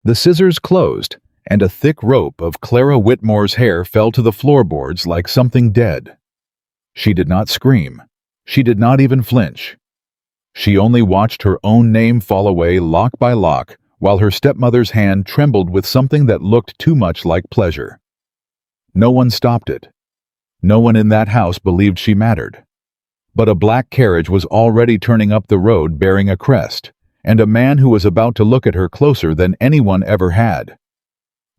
The scissors closed, and a thick rope of Clara Whitmore's hair fell to the floorboards like something dead. She did not scream. She did not even flinch. She only watched her own name fall away lock by lock, while her stepmother's hand trembled with something that looked too much like pleasure. No one stopped it. No one in that house believed she mattered. But a black carriage was already turning up the road bearing a crest, and a man who was about to look at her closer than anyone ever had.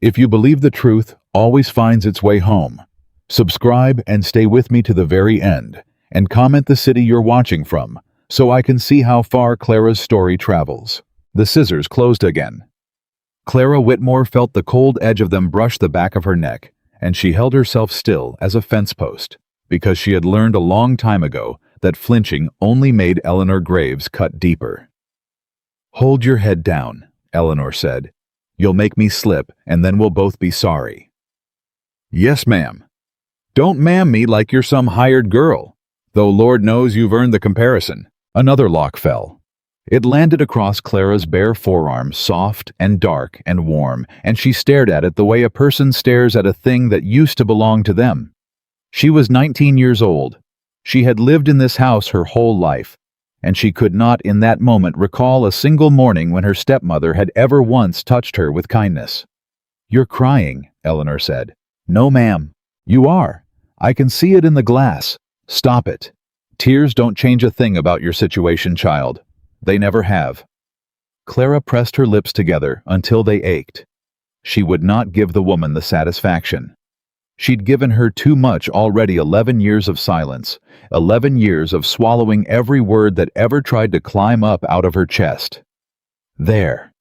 If you believe the truth always finds its way home, subscribe and stay with me to the very end, and comment the city you're watching from, so I can see how far Clara's story travels. The scissors closed again. Clara Whitmore felt the cold edge of them brush the back of her neck, and she held herself still as a fence post, because she had learned a long time ago that flinching only made Eleanor Graves cut deeper. "Hold your head down," Eleanor said. "You'll make me slip, and then we'll both be sorry." "Yes, ma'am." "Don't ma'am me like you're some hired girl, though Lord knows you've earned the comparison." Another lock fell. It landed across Clara's bare forearm, soft and dark and warm, and she stared at it the way a person stares at a thing that used to belong to them. She was 19 years old. She had lived in this house her whole life, and she could not in that moment recall a single morning when her stepmother had ever once touched her with kindness. "You're crying," Eleanor said. "No, ma'am." "You are. I can see it in the glass. Stop it. Tears don't change a thing about your situation, child. They never have." Clara pressed her lips together until they ached. She would not give the woman the satisfaction. She'd given her too much already. 11 years of silence, 11 years of swallowing every word that ever tried to climb up out of her chest. "There,"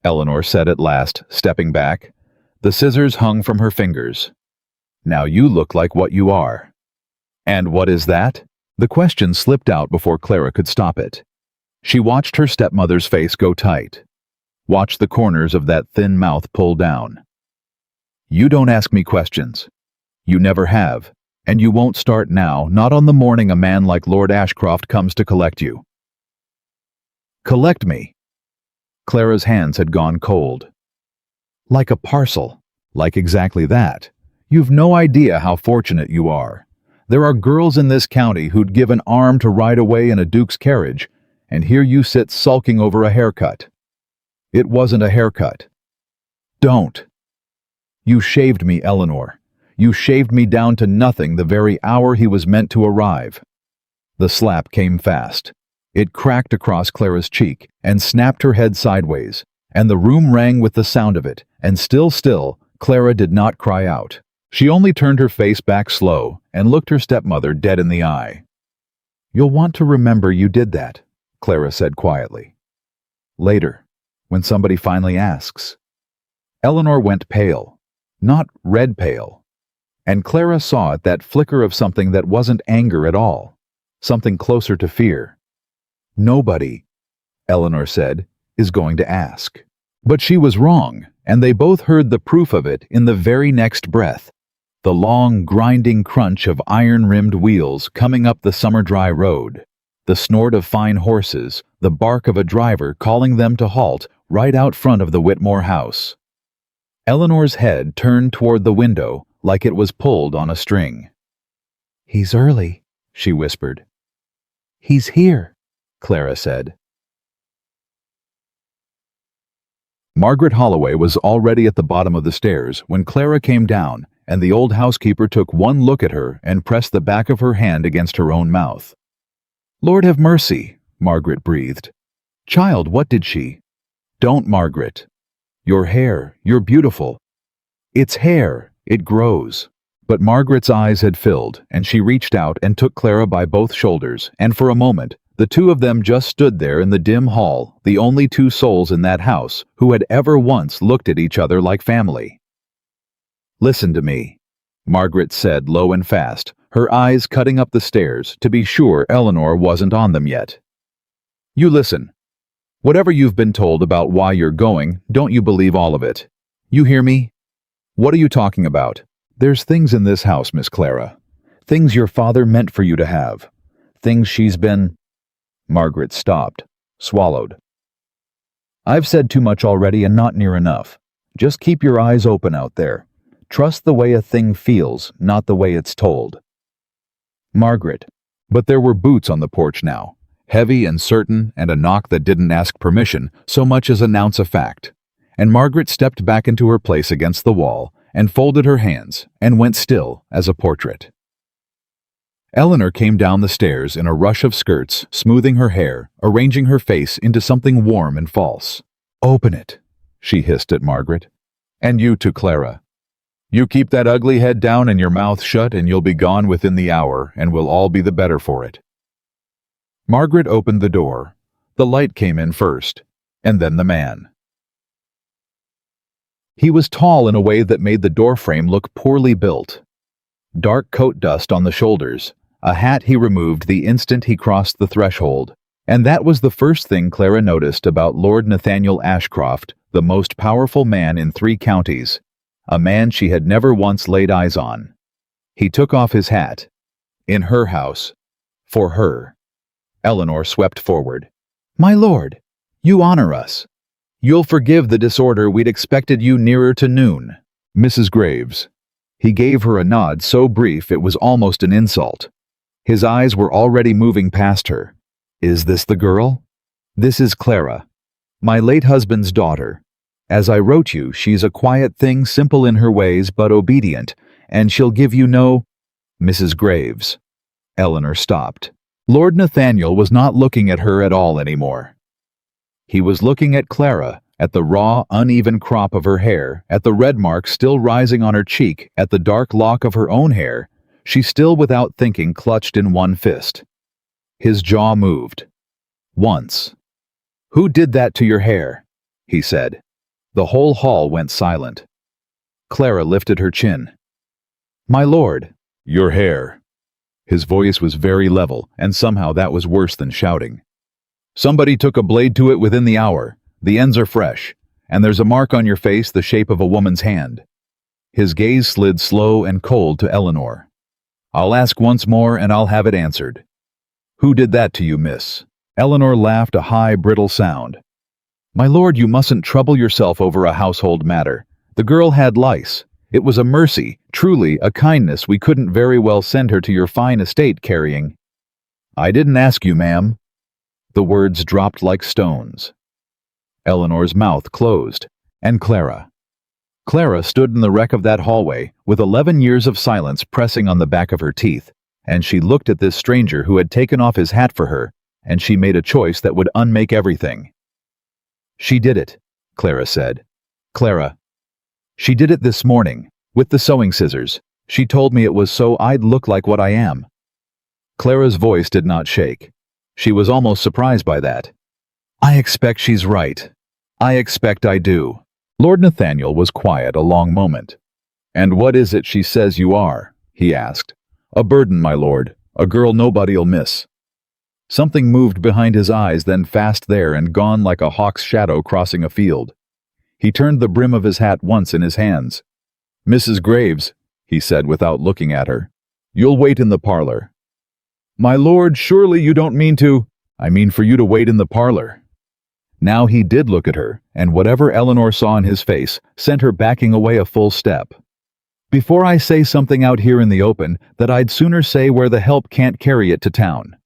Eleanor said at last, stepping back. The scissors hung from her fingers. "Now you look like what you are." "And what is that?" The question slipped out before Clara could stop it. She watched her stepmother's face go tight. Watched the corners of that thin mouth pull down. "You don't ask me questions. You never have, and you won't start now, not on the morning a man like Lord Ashcroft comes to collect you." "Collect me?" Clara's hands had gone cold. "Like a parcel. Like exactly that. You've no idea how fortunate you are. There are girls in this county who'd give an arm to ride away in a duke's carriage, and here you sit sulking over a haircut. It wasn't a haircut. Don't. You shaved me, Eleanor. You shaved me down to nothing the very hour he was meant to arrive." The slap came fast. It cracked across Clara's cheek and snapped her head sideways, and the room rang with the sound of it, and still, Clara did not cry out. She only turned her face back slow and looked her stepmother dead in the eye. "You'll want to remember you did that," Clara said quietly. "Later, when somebody finally asks." Eleanor went pale, not red pale, and Clara saw at that flicker of something that wasn't anger at all, something closer to fear. "Nobody," Eleanor said, "is going to ask." But she was wrong, and they both heard the proof of it in the very next breath. The long, grinding crunch of iron-rimmed wheels coming up the summer-dry road, the snort of fine horses, the bark of a driver calling them to halt right out front of the Whitmore house. Eleanor's head turned toward the window like it was pulled on a string. "He's early," she whispered. "He's here," Clara said. Margaret Holloway was already at the bottom of the stairs when Clara came down, and the old housekeeper took one look at her and pressed the back of her hand against her own mouth. "Lord have mercy," Margaret breathed. "Child, what did she—" "Don't, Margaret. Your hair, you're beautiful. It's hair, it grows." But Margaret's eyes had filled, and she reached out and took Clara by both shoulders, and for a moment, the two of them just stood there in the dim hall, the only two souls in that house who had ever once looked at each other like family. "Listen to me," Margaret said low and fast, her eyes cutting up the stairs to be sure Eleanor wasn't on them yet. "You listen. Whatever you've been told about why you're going, don't you believe all of it. You hear me? What are you talking about? There's things in this house, Miss Clara. Things your father meant for you to have. Things she's been—" Margaret stopped, swallowed. I've said too much already and not near enough. Just keep your eyes open out there. Trust the way a thing feels, not the way it's told. Margaret. But there were boots on the porch now, heavy and certain, and a knock that didn't ask permission so much as announce a fact. And Margaret stepped back into her place against the wall and folded her hands and went still as a portrait. Eleanor came down the stairs in a rush of skirts, smoothing her hair, arranging her face into something warm and false. "Open it," she hissed at Margaret. "And you too, Clara. You keep that ugly head down and your mouth shut and you'll be gone within the hour, and we'll all be the better for it." Margaret opened the door. The light came in first, and then the man. He was tall in a way that made the doorframe look poorly built. Dark coat dust on the shoulders, a hat he removed the instant he crossed the threshold, and that was the first thing Clara noticed about Lord Nathaniel Ashcroft, the most powerful man in 3 counties, a man she had never once laid eyes on. He took off his hat. In her house. For her. Eleanor swept forward. "My lord, you honor us. You'll forgive the disorder we'd expected you nearer to noon." "Mrs. Graves." He gave her a nod so brief it was almost an insult. His eyes were already moving past her. "Is this the girl?" "This is Clara, my late husband's daughter. As I wrote you, she's a quiet thing, simple in her ways but obedient, and she'll give you no—" "Mrs. Graves." Eleanor stopped. Lord Nathaniel was not looking at her at all anymore. He was looking at Clara, at the raw, uneven crop of her hair, at the red mark still rising on her cheek, at the dark lock of her own hair, she still without thinking clutched in one fist. His jaw moved. Once. "Who did that to your hair?" he said. The whole hall went silent. Clara lifted her chin. "My lord." "Your hair." His voice was very level, and somehow that was worse than shouting. "Somebody took a blade to it within the hour. The ends are fresh, and there's a mark on your face the shape of a woman's hand." His gaze slid slow and cold to Eleanor. "I'll ask once more and I'll have it answered. Who did that to you, miss?" Eleanor laughed a high, brittle sound. "My lord, you mustn't trouble yourself over a household matter. The girl had lice. It was a mercy, truly a kindness we couldn't very well send her to your fine estate carrying." "I didn't ask you, ma'am." The words dropped like stones. Eleanor's mouth closed, and Clara. Clara stood in the wreck of that hallway, with 11 years of silence pressing on the back of her teeth, and she looked at this stranger who had taken off his hat for her, and she made a choice that would unmake everything. "She did it," Clara said. "Clara. She did it this morning, with the sewing scissors. She told me it was so I'd look like what I am." Clara's voice did not shake. She was almost surprised by that. "I expect she's right. I expect I do." Lord Nathaniel was quiet a long moment. "And what is it she says you are?" he asked. "A burden, my lord. A girl nobody'll miss." Something moved behind his eyes, then fast there and gone like a hawk's shadow crossing a field. He turned the brim of his hat once in his hands. "Mrs. Graves," he said without looking at her, "you'll wait in the parlor." "My lord, surely you don't mean to—" "I mean for you to wait in the parlor." Now he did look at her, and whatever Eleanor saw in his face sent her backing away a full step. "Before I say something out here in the open, that I'd sooner say where the help can't carry it to town."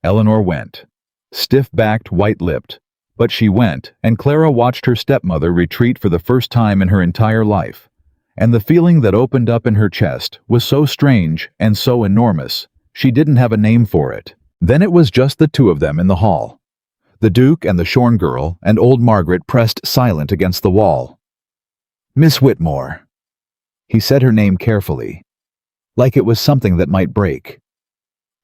Eleanor went, stiff-backed, white-lipped. But she went, and Clara watched her stepmother retreat for the first time in her entire life. And the feeling that opened up in her chest was so strange and so enormous, she didn't have a name for it. Then it was just the two of them in the hall. The Duke and the shorn girl, and old Margaret pressed silent against the wall. "Miss Whitmore." He said her name carefully, like it was something that might break.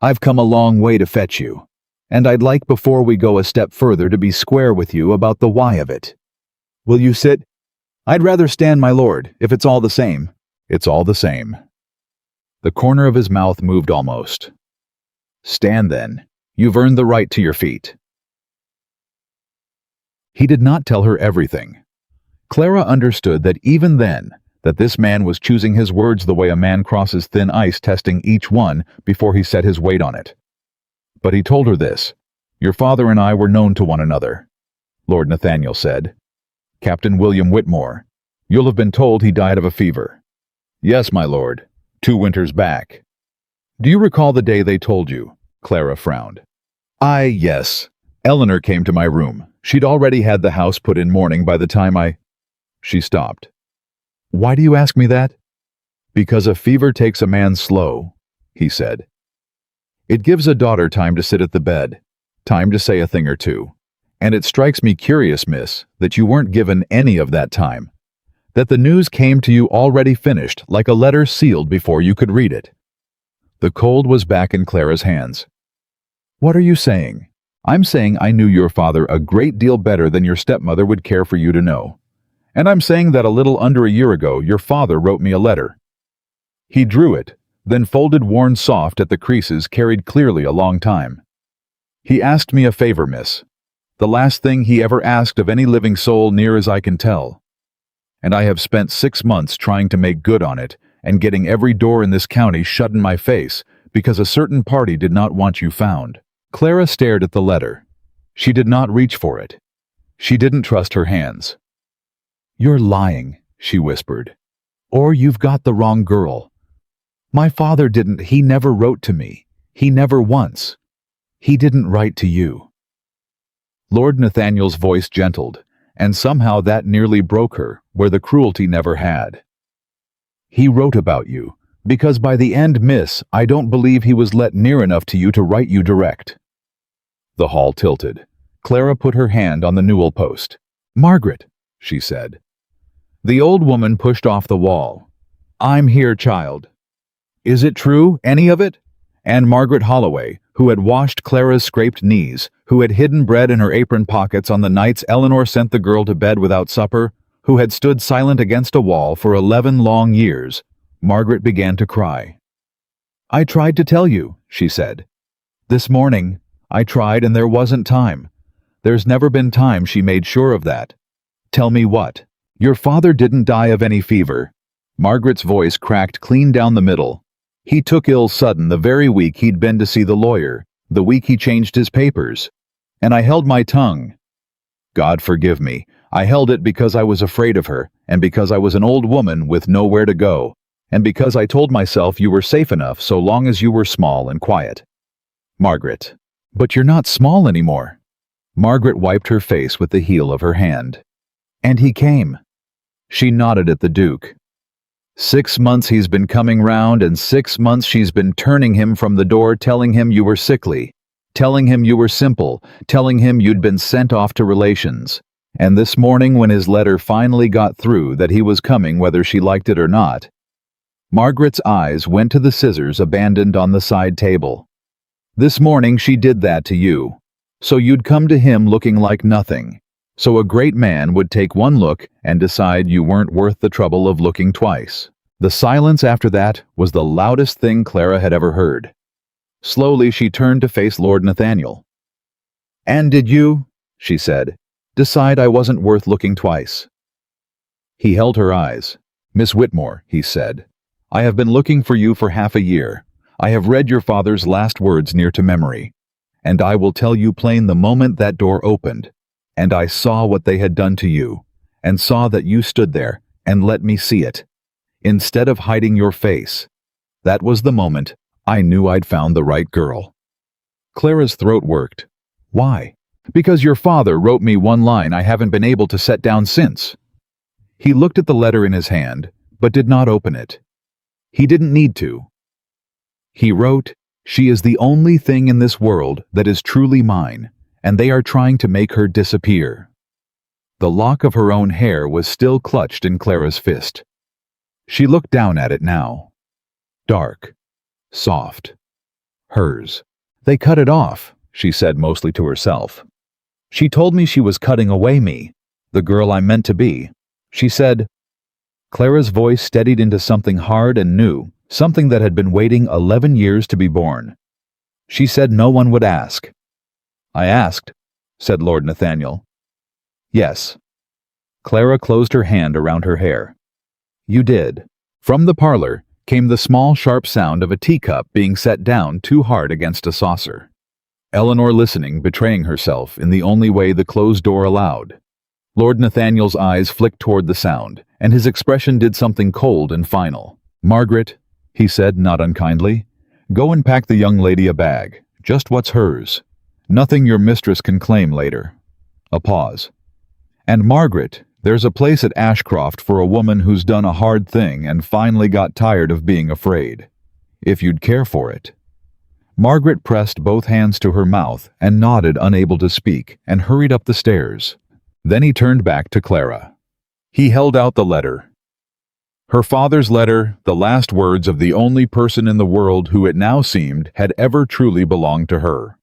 "I've come a long way to fetch you, and I'd like before we go a step further to be square with you about the why of it. Will you sit?" "I'd rather stand, my lord, if it's all the same." "It's all the same." The corner of his mouth moved almost. "Stand then. You've earned the right to your feet." He did not tell her everything. Clara understood that even then, that this man was choosing his words the way a man crosses thin ice, testing each one before he set his weight on it. But he told her this: "Your father and I were known to one another. Lord Nathaniel said. "Captain William Whitmore. You'll have been told he died of a fever." "Yes, my lord. 2 winters back." "Do you recall the day they told you?" Clara frowned. Yes. Eleanor came to my room. She'd already had the house put in mourning by the time I—" She stopped. "Why do you ask me that?" "Because a fever takes a man slow," he said. "It gives a daughter time to sit at the bed, time to say a thing or two. And it strikes me curious, miss, that you weren't given any of that time. That the news came to you already finished, like a letter sealed before you could read it." The cold was back in Clara's hands. "What are you saying?" "I'm saying I knew your father a great deal better than your stepmother would care for you to know. And I'm saying that a little under a year ago your father wrote me a letter." He drew it, then folded worn soft at the creases carried clearly a long time. "He asked me a favor, miss. The last thing he ever asked of any living soul near as I can tell. And I have spent 6 months trying to make good on it and getting every door in this county shut in my face because a certain party did not want you found." Clara stared at the letter. She did not reach for it. She didn't trust her hands. "You're lying," she whispered. "Or you've got the wrong girl. My father didn't. He never wrote to me. He never once. He didn't write to you." Lord Nathaniel's voice gentled, and somehow that nearly broke her, where the cruelty never had. "He wrote about you, because by the end, miss, I don't believe he was let near enough to you to write you direct." The hall tilted. Clara put her hand on the newel post. "Margaret," she said. The old woman pushed off the wall. "I'm here, child." "Is it true, any of it?" And Margaret Holloway, who had washed Clara's scraped knees, who had hidden bread in her apron pockets on the nights Eleanor sent the girl to bed without supper, who had stood silent against a wall for 11 long years, Margaret began to cry. "I tried to tell you," she said. "This morning, I tried and there wasn't time. There's never been time, she made sure of that." "Tell me what?" "Your father didn't die of any fever." Margaret's voice cracked clean down the middle. "He took ill sudden the very week he'd been to see the lawyer, the week he changed his papers. And I held my tongue. God forgive me, I held it because I was afraid of her, and because I was an old woman with nowhere to go, and because I told myself you were safe enough so long as you were small and quiet." "Margaret, but you're not small anymore." Margaret wiped her face with the heel of her hand. "And he came." She nodded at the Duke. 6 months he's been coming round, and 6 months she's been turning him from the door, telling him you were sickly, telling him you were simple, telling him you'd been sent off to relations. And this morning when his letter finally got through that he was coming whether she liked it or not, Margaret's eyes went to the scissors abandoned on the side table. This morning she did that to you. So you'd come to him looking like nothing. So a great man would take one look and decide you weren't worth the trouble of looking twice. The silence after that was the loudest thing Clara had ever heard. Slowly she turned to face Lord Nathaniel. "And did you," she said, "decide I wasn't worth looking twice?" He held her eyes. "Miss Whitmore," he said, "I have been looking for you for half a year. I have read your father's last words near to memory. And I will tell you plain the moment that door opened, and I saw what they had done to you, and saw that you stood there, and let me see it, instead of hiding your face. That was the moment I knew I'd found the right girl." Clara's throat worked. "Why?" "Because your father wrote me one line I haven't been able to set down since." He looked at the letter in his hand, but did not open it. He didn't need to. He wrote, "She is the only thing in this world that is truly mine, and they are trying to make her disappear." The lock of her own hair was still clutched in Clara's fist. She looked down at it now. Dark. Soft. Hers. "They cut it off," she said mostly to herself. "She told me she was cutting away me, the girl I meant to be. She said—" Clara's voice steadied into something hard and new, something that had been waiting 11 years to be born. "She said no one would ask." "I asked," said Lord Nathaniel. "Yes." Clara closed her hand around her hair. "You did." From the parlor came the small, sharp sound of a teacup being set down too hard against a saucer. Eleanor listening, betraying herself in the only way the closed door allowed. Lord Nathaniel's eyes flicked toward the sound, and his expression did something cold and final. "Margaret," he said, not unkindly, "go and pack the young lady a bag, just what's hers. Nothing your mistress can claim later." A pause. "And Margaret, there's a place at Ashcroft for a woman who's done a hard thing and finally got tired of being afraid. If you'd care for it." Margaret pressed both hands to her mouth and nodded, unable to speak, and hurried up the stairs. Then he turned back to Clara. He held out the letter. Her father's letter, the last words of the only person in the world who it now seemed had ever truly belonged to her.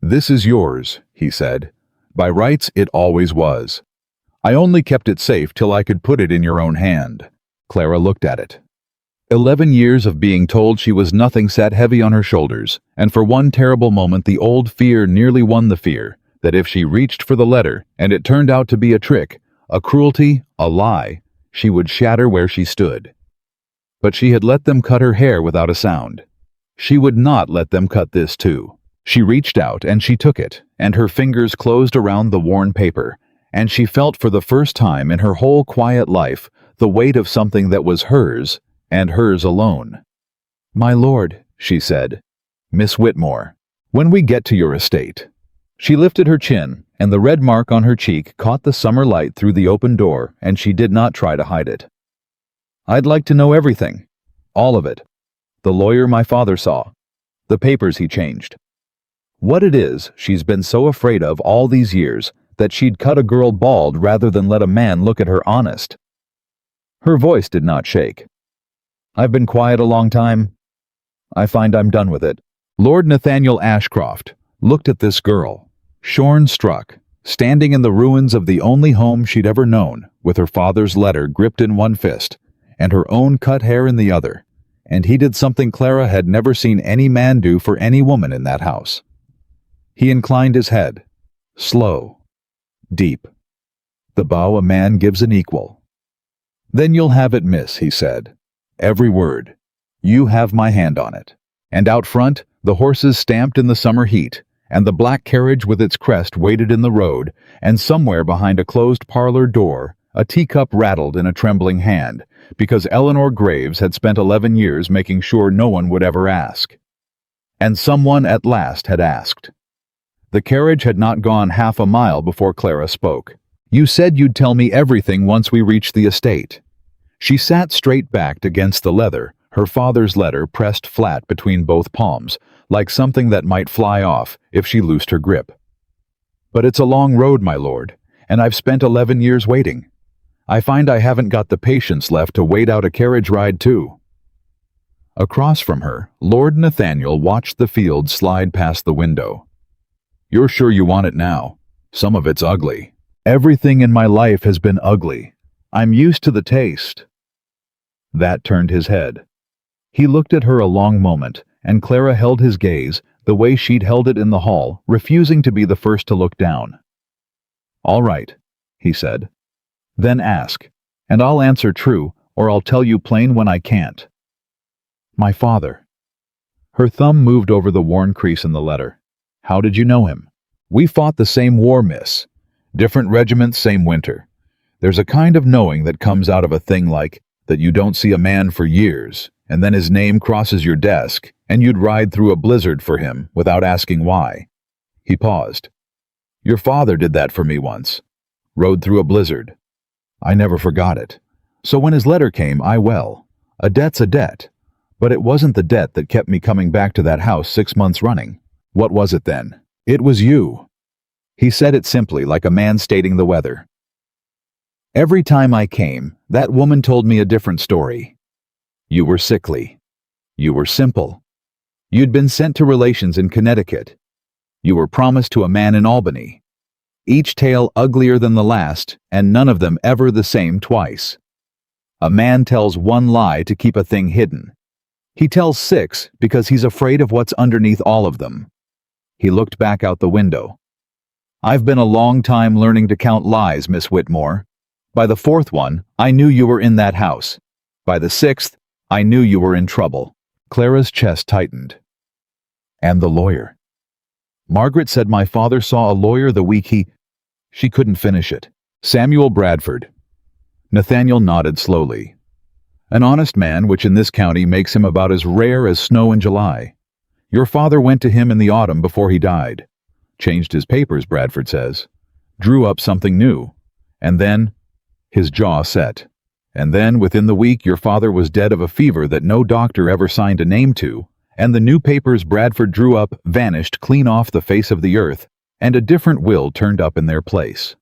"This is yours," he said. "By rights it always was. I only kept it safe till I could put it in your own hand." Clara looked at it. 11 years of being told she was nothing sat heavy on her shoulders, and for one terrible moment the old fear nearly won the fear that if she reached for the letter and it turned out to be a trick, a cruelty, a lie, she would shatter where she stood. But she had let them cut her hair without a sound. She would not let them cut this too. She reached out and she took it, and her fingers closed around the worn paper, and she felt for the first time in her whole quiet life the weight of something that was hers, and hers alone. "My lord," she said, "Miss Whitmore, when we get to your estate." She lifted her chin, and the red mark on her cheek caught the summer light through the open door, and she did not try to hide it. "I'd like to know everything. All of it. The lawyer my father saw. The papers he changed. What it is she's been so afraid of all these years that she'd cut a girl bald rather than let a man look at her honest." Her voice did not shake. "I've been quiet a long time. I find I'm done with it." Lord Nathaniel Ashcroft looked at this girl, shorn-struck, standing in the ruins of the only home she'd ever known, with her father's letter gripped in one fist, and her own cut hair in the other, and he did something Clara had never seen any man do for any woman in that house. He inclined his head, slow, deep. The bow a man gives an equal. "Then you'll have it, miss," he said. "Every word. You have my hand on it." And out front, the horses stamped in the summer heat, and the black carriage with its crest waited in the road, and somewhere behind a closed parlor door, a teacup rattled in a trembling hand, because Eleanor Graves had spent 11 years making sure no one would ever ask. And someone at last had asked. The carriage had not gone half a mile before Clara spoke. "You said you'd tell me everything once we reached the estate." She sat straight-backed against the leather, her father's letter pressed flat between both palms, like something that might fly off if she loosed her grip. "But it's a long road, my lord, and I've spent 11 years waiting. I find I haven't got the patience left to wait out a carriage ride too." Across from her, Lord Nathaniel watched the field slide past the window. "You're sure you want it now? Some of it's ugly." "Everything in my life has been ugly. I'm used to the taste." That turned his head. He looked at her a long moment, and Clara held his gaze the way she'd held it in the hall, refusing to be the first to look down. "All right," he said. "Then ask, and I'll answer true, or I'll tell you plain when I can't." "My father." Her thumb moved over the worn crease in the letter. "How did you know him?" "We fought the same war, miss. Different regiments, same winter. There's a kind of knowing that comes out of a thing like that. You don't see a man for years, and then his name crosses your desk, and you'd ride through a blizzard for him without asking why." He paused. "Your father did that for me once. Rode through a blizzard. I never forgot it. So when his letter came, a debt's a debt. But it wasn't the debt that kept me coming back to that house 6 months running." "What was it then?" "It was you." He said it simply, like a man stating the weather. "Every time I came, that woman told me a different story. You were sickly. You were simple. You'd been sent to relations in Connecticut. You were promised to a man in Albany. Each tale uglier than the last, and none of them ever the same twice. A man tells one lie to keep a thing hidden. He tells 6 because he's afraid of what's underneath all of them." He looked back out the window. "I've been a long time learning to count lies, Miss Whitmore. By the 4th one, I knew you were in that house. By the 6th, I knew you were in trouble." Clara's chest tightened. "And the lawyer?" Margaret said my father saw a lawyer the week he... She couldn't finish it. Samuel Bradford. Nathaniel nodded slowly. An honest man, which in this county makes him about as rare as snow in July. Your father went to him in the autumn before he died. Changed his papers, Bradford says. Drew up something new. And then... His jaw set. And then, within the week, your father was dead of a fever that no doctor ever signed a name to, and the new papers Bradford drew up vanished clean off the face of the earth, and a different will turned up in their place.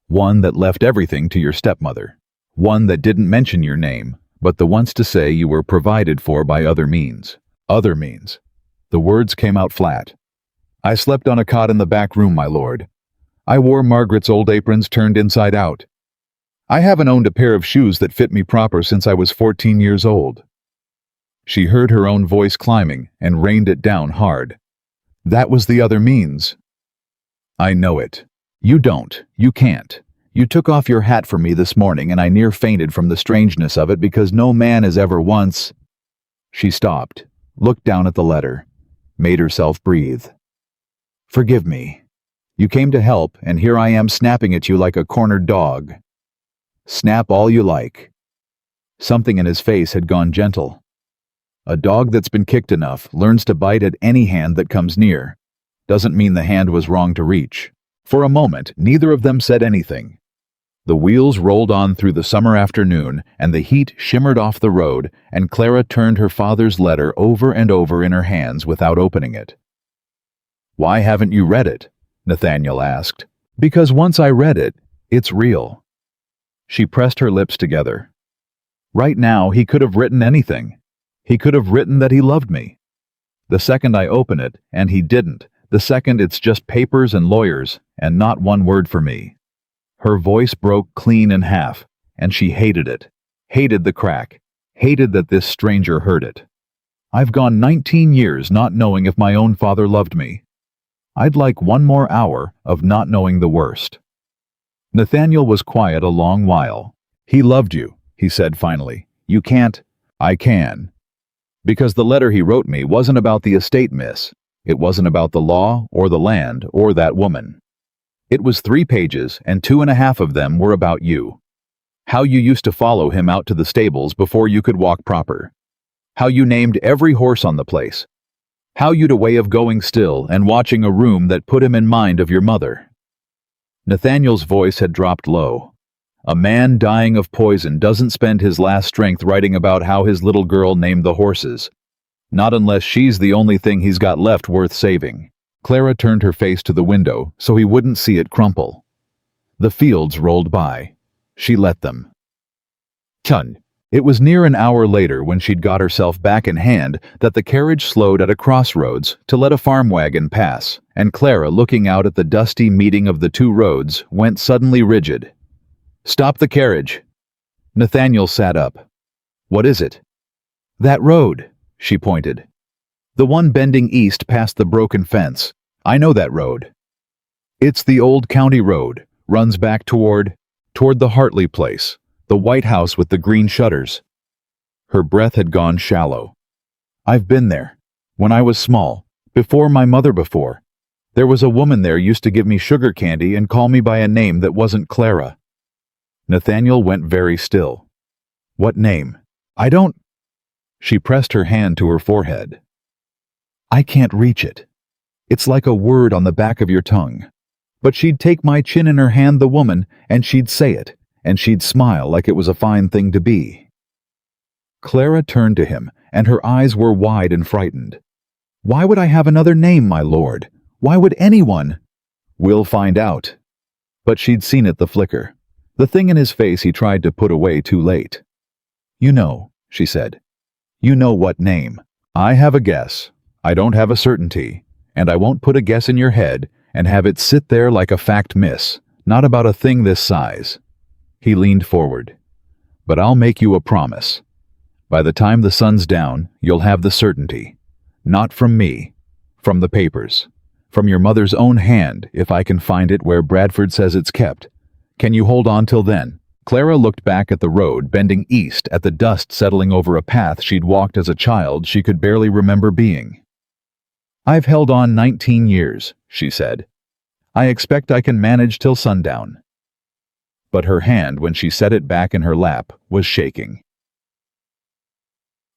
One that left everything to your stepmother. One that didn't mention your name, but the once to say you were provided for by other means. Other means. The words came out flat. I slept on a cot in the back room, my lord. I wore Margaret's old aprons turned inside out. I haven't owned a pair of shoes that fit me proper since I was 14 years old. She heard her own voice climbing and reined it down hard. That was the other means. I know it. You don't. You can't. You took off your hat for me this morning and I near fainted from the strangeness of it because no man has ever once... She stopped, looked down at the letter, made herself breathe. Forgive me. You came to help and here I am snapping at you like a cornered dog. Snap all you like. Something in his face had gone gentle. A dog that's been kicked enough learns to bite at any hand that comes near. Doesn't mean the hand was wrong to reach. For a moment, neither of them said anything. The wheels rolled on through the summer afternoon, and the heat shimmered off the road, and Clara turned her father's letter over and over in her hands without opening it. Why haven't you read it? Nathaniel asked. Because once I read it, it's real. She pressed her lips together. Right now, he could have written anything. He could have written that he loved me. The second I open it, and he didn't, the second it's just papers and lawyers, and not one word for me. Her voice broke clean in half, and she hated it. Hated the crack. Hated that this stranger heard it. I've gone 19 years not knowing if my own father loved me. I'd like one more hour of not knowing the worst. Nathaniel was quiet a long while. He loved you, he said finally. You can't. I can. Because the letter he wrote me wasn't about the estate, miss. It wasn't about the law, or the land, or that woman. It was 3 pages, and 2.5 of them were about you. How you used to follow him out to the stables before you could walk proper. How you named every horse on the place. How you'd a way of going still and watching a room that put him in mind of your mother. Nathaniel's voice had dropped low. A man dying of poison doesn't spend his last strength writing about how his little girl named the horses. Not unless she's the only thing he's got left worth saving. Clara turned her face to the window so he wouldn't see it crumple. The fields rolled by. She let them. Chun. It was near an hour later when she'd got herself back in hand that the carriage slowed at a crossroads to let a farm wagon pass, and Clara, looking out at the dusty meeting of the 2 roads, went suddenly rigid. Stop the carriage. Nathaniel sat up. What is it? That road, she pointed. The one bending east past the broken fence. I know that road. It's the old county road, runs back toward the Hartley place. The white house with the green shutters. Her breath had gone shallow. I've been there. When I was small. Before my mother before. There was a woman there used to give me sugar candy and call me by a name that wasn't Clara. Nathaniel went very still. What name? I don't... She pressed her hand to her forehead. I can't reach it. It's like a word on the back of your tongue. But she'd take my chin in her hand, the woman, and she'd say it. And she'd smile like it was a fine thing to be. Clara turned to him, and her eyes were wide and frightened. Why would I have another name, my lord? Why would anyone? We'll find out. But she'd seen it, the flicker. The thing in his face he tried to put away too late. You know, she said. You know what name. I have a guess. I don't have a certainty. And I won't put a guess in your head and have it sit there like a fact miss, not about a thing this size. He leaned forward. But I'll make you a promise. By the time the sun's down, you'll have the certainty. Not from me. From the papers. From your mother's own hand, if I can find it where Bradford says it's kept. Can you hold on till then? Clara looked back at the road, bending east at the dust settling over a path she'd walked as a child she could barely remember being. "I've held on 19 years," she said. "I expect I can manage till sundown." But her hand, when she set it back in her lap, was shaking.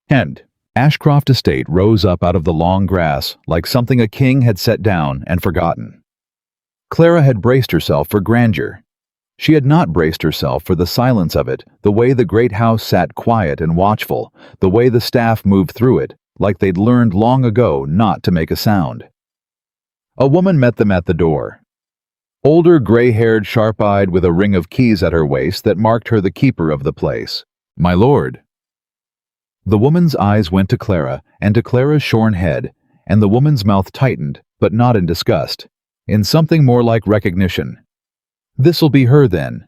End. Ashcroft Estate rose up out of the long grass like something a king had set down and forgotten. Clara had braced herself for grandeur. She had not braced herself for the silence of it, the way the great house sat quiet and watchful, the way the staff moved through it, like they'd learned long ago not to make a sound. A woman met them at the door. Older, gray-haired, sharp-eyed, with a ring of keys at her waist that marked her the keeper of the place. "My lord." The woman's eyes went to Clara and to Clara's shorn head, and the woman's mouth tightened, but not in disgust, in something more like recognition. "This'll be her, then."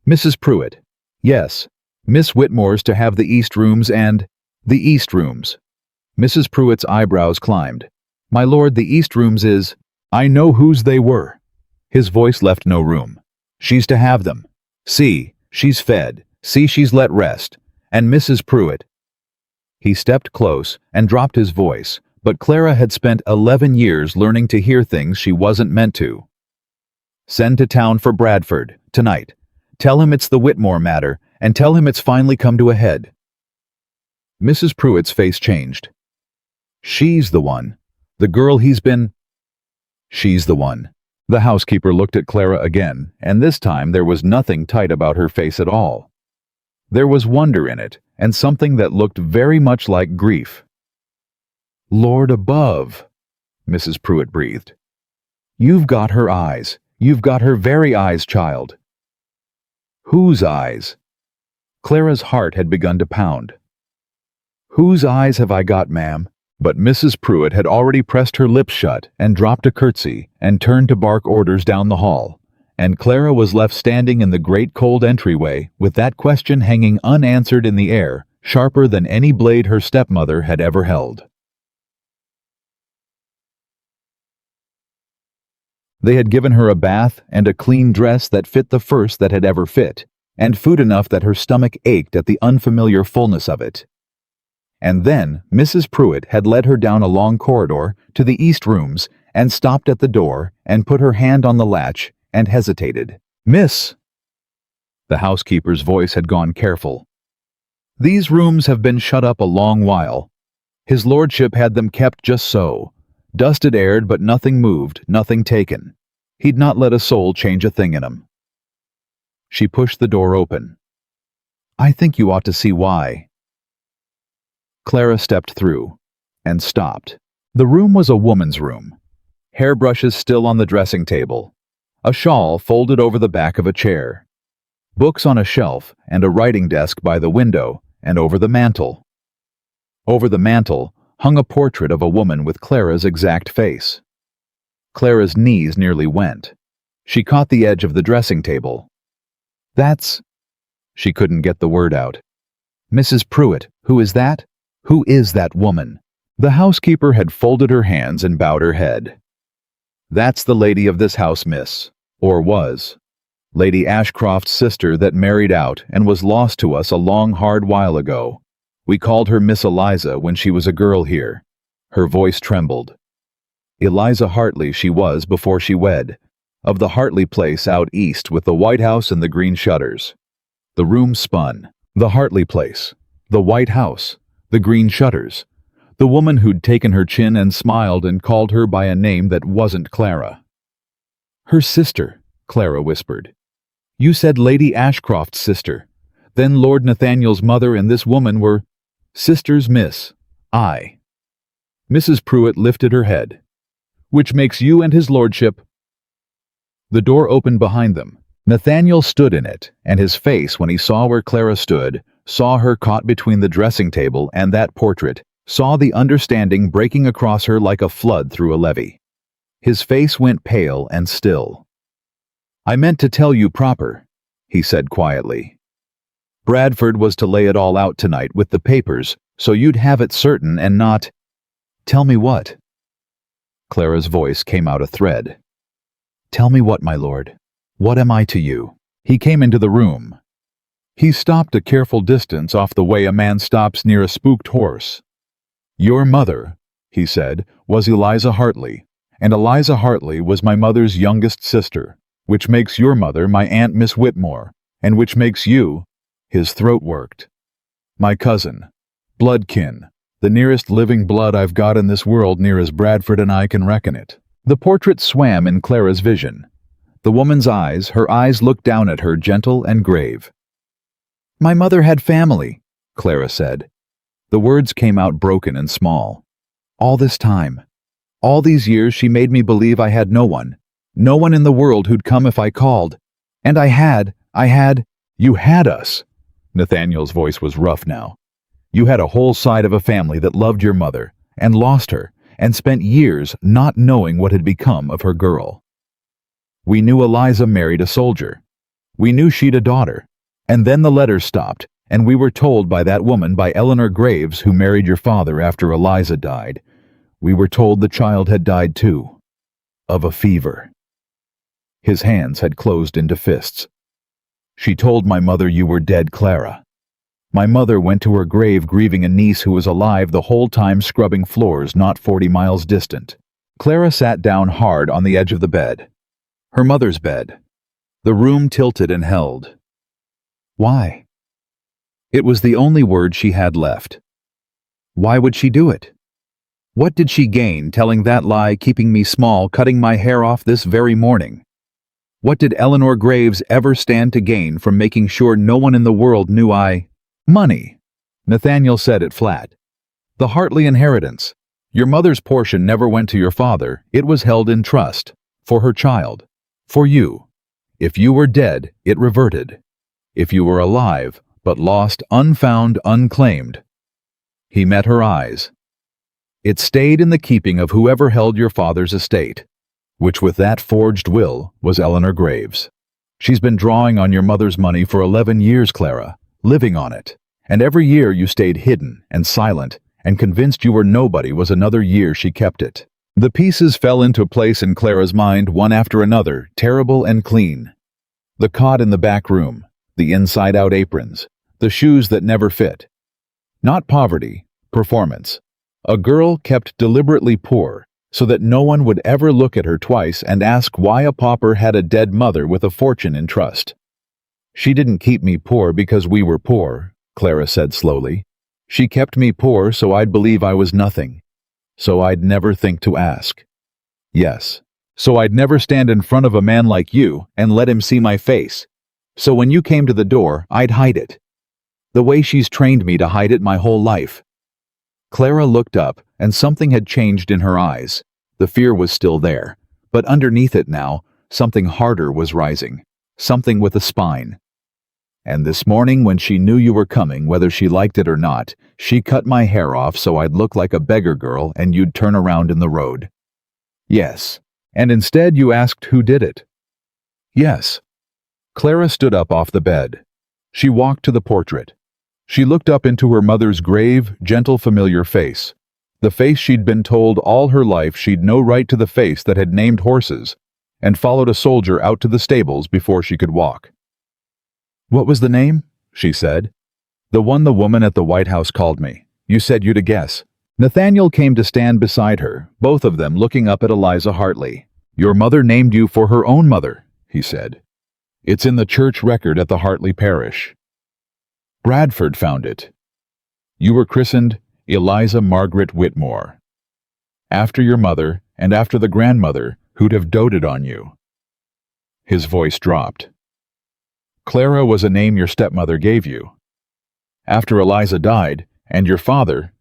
"Mrs. Pruitt." "Yes, Miss Whitmore's to have the East Rooms and—" "The East Rooms." Mrs. Pruitt's eyebrows climbed. "My lord, the East Rooms is—" "I know whose they were." His voice left no room. "She's to have them. See, she's fed. See, she's let rest. And Mrs. Pruitt—" He stepped close and dropped his voice, but Clara had spent 11 years learning to hear things she wasn't meant to. "Send to town for Bradford, tonight. Tell him it's the Whitmore matter, and tell him it's finally come to a head." Mrs. Pruitt's face changed. "She's the one. The girl he's been—" "She's the one." The housekeeper looked at Clara again, and this time there was nothing tight about her face at all. There was wonder in it, and something that looked very much like grief. "Lord above," Mrs. Pruitt breathed. "You've got her eyes. You've got her very eyes, child." "Whose eyes?" Clara's heart had begun to pound. "Whose eyes have I got, ma'am?" But Mrs. Pruitt had already pressed her lips shut and dropped a curtsy and turned to bark orders down the hall, and Clara was left standing in the great cold entryway with that question hanging unanswered in the air, sharper than any blade her stepmother had ever held. They had given her a bath and a clean dress that fit the first that had ever fit, and food enough that her stomach ached at the unfamiliar fullness of it. And then Mrs. Pruitt had led her down a long corridor to the East Rooms and stopped at the door and put her hand on the latch and hesitated. "Miss!" The housekeeper's voice had gone careful. "These rooms have been shut up a long while. His lordship had them kept just so. Dusted, aired, but nothing moved, nothing taken. He'd not let a soul change a thing in 'em." She pushed the door open. "I think you ought to see why." Clara stepped through, and stopped. The room was a woman's room. Hairbrushes still on the dressing table. A shawl folded over the back of a chair. Books on a shelf, and a writing desk by the window, and over the mantel. Over the mantel hung a portrait of a woman with Clara's exact face. Clara's knees nearly went. She caught the edge of the dressing table. "That's—" She couldn't get the word out. "Mrs. Pruitt, who is that? Who is that woman?" The housekeeper had folded her hands and bowed her head. "That's the lady of this house, miss, or was. Lady Ashcroft's sister that married out and was lost to us a long hard while ago. We called her Miss Eliza when she was a girl here." Her voice trembled. "Eliza Hartley she was before she wed, of the Hartley place out east with the White House and the green shutters." The room spun. The Hartley place, the White House, the green shutters, the woman who'd taken her chin and smiled and called her by a name that wasn't Clara. "Her sister," Clara whispered. "You said Lady Ashcroft's sister. Then Lord Nathaniel's mother and this woman were sisters, miss. Aye." Mrs. Pruitt lifted her head. "Which makes you and his lordship—" The door opened behind them. Nathaniel stood in it, and his face, when he saw where Clara stood, saw her caught between the dressing table and that portrait, saw the understanding breaking across her like a flood through a levee. His face went pale and still. "I meant to tell you proper," he said quietly. "Bradford was to lay it all out tonight with the papers, so you'd have it certain and not—" "Tell me what?" Clara's voice came out a thread. "Tell me what, my lord? What am I to you?" He came into the room. He stopped a careful distance off the way a man stops near a spooked horse. "Your mother, he said, was Eliza Hartley, and Eliza Hartley was my mother's youngest sister, which makes your mother my Aunt Miss Whitmore, and which makes you—" His throat worked. "My cousin. Blood kin. The nearest living blood I've got in this world, near as Bradford and I can reckon it." The portrait swam in Clara's vision. The woman's eyes, her eyes looked down at her, gentle and grave. "My mother had family," Clara said. The words came out broken and small. "All this time. All these years she made me believe I had no one in the world who'd come if I called. And I had. You had us." Nathaniel's voice was rough now. "You had a whole side of a family that loved your mother, and lost her, and spent years not knowing what had become of her girl. We knew Eliza married a soldier. We knew she'd a daughter. And then the letters stopped, and we were told by that woman, by Eleanor Graves, who married your father after Eliza died. We were told the child had died too. Of a fever." His hands had closed into fists. "She told my mother you were dead, Clara. My mother went to her grave grieving a niece who was alive the whole time, scrubbing floors not 40 miles distant." Clara sat down hard on the edge of the bed. Her mother's bed. The room tilted and held. Why? It was the only word she had left. Why would she do it? What did she gain telling that lie, keeping me small, cutting my hair off this very morning? What did Eleanor Graves ever stand to gain from making sure no one in the world knew I— Money. Nathaniel said it flat. The Hartley inheritance. Your mother's portion never went to your father. It was held in trust. For her child. For you. If you were dead, it reverted. If you were alive, but lost, unfound, unclaimed. He met her eyes. It stayed in the keeping of whoever held your father's estate, which with that forged will was Eleanor Graves. She's been drawing on your mother's money for 11 years, Clara, living on it, and every year you stayed hidden and silent and convinced you were nobody was another year she kept it. The pieces fell into place in Clara's mind, one after another, terrible and clean. The cot in the back room, the inside-out aprons, the shoes that never fit. Not poverty, performance. A girl kept deliberately poor, so that no one would ever look at her twice and ask why a pauper had a dead mother with a fortune in trust. She didn't keep me poor because we were poor, Clara said slowly. She kept me poor so I'd believe I was nothing, so I'd never think to ask. Yes, so I'd never stand in front of a man like you and let him see my face. So when you came to the door, I'd hide it. The way she's trained me to hide it my whole life. Clara looked up, and something had changed in her eyes. The fear was still there, but underneath it now, something harder was rising, something with a spine. And this morning when she knew you were coming, whether she liked it or not, she cut my hair off so I'd look like a beggar girl and you'd turn around in the road. Yes, and instead you asked who did it. Yes. Clara stood up off the bed. She walked to the portrait. She looked up into her mother's grave, gentle, familiar face. The face she'd been told all her life she'd no right to, the face that had named horses and followed a soldier out to the stables before she could walk. What was the name? She said. The one the woman at the White House called me. You said you'd a guess. Nathaniel came to stand beside her, both of them looking up at Eliza Hartley. Your mother named you for her own mother, he said. It's in the church record at the Hartley parish. Bradford found it. You were christened Eliza Margaret Whitmore. After your mother and after the grandmother who'd have doted on you. His voice dropped. Clara was a name your stepmother gave you. After Eliza died, and your father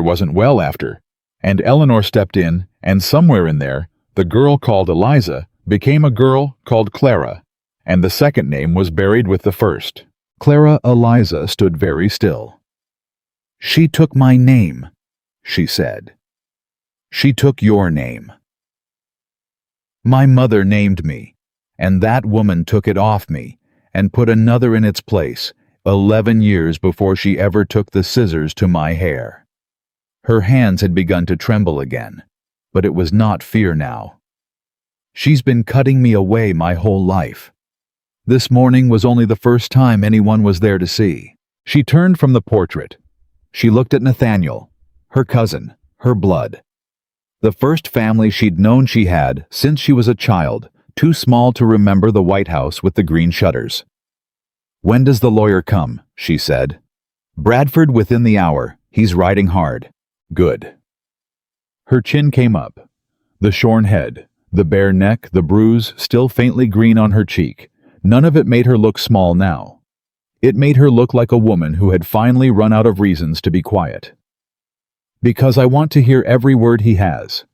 wasn't well after, and Eleanor stepped in, and somewhere in there, the girl called Eliza became a girl called Clara, and the second name was buried with the first. Clara Eliza stood very still. She took my name, she said. She took your name. My mother named me, and that woman took it off me and put another in its place 11 years before she ever took the scissors to my hair. Her hands had begun to tremble again, but it was not fear now. She's been cutting me away my whole life. This morning was only the first time anyone was there to see. She turned from the portrait. She looked at Nathaniel, her cousin, her blood. The first family she'd known she had since she was a child, too small to remember the White House with the green shutters. "When does the lawyer come?" she said. "Bradford within the hour. He's riding hard." "Good." Her chin came up. The shorn head, the bare neck, the bruise still faintly green on her cheek. None of it made her look small now. It made her look like a woman who had finally run out of reasons to be quiet. "Because I want to hear every word he has.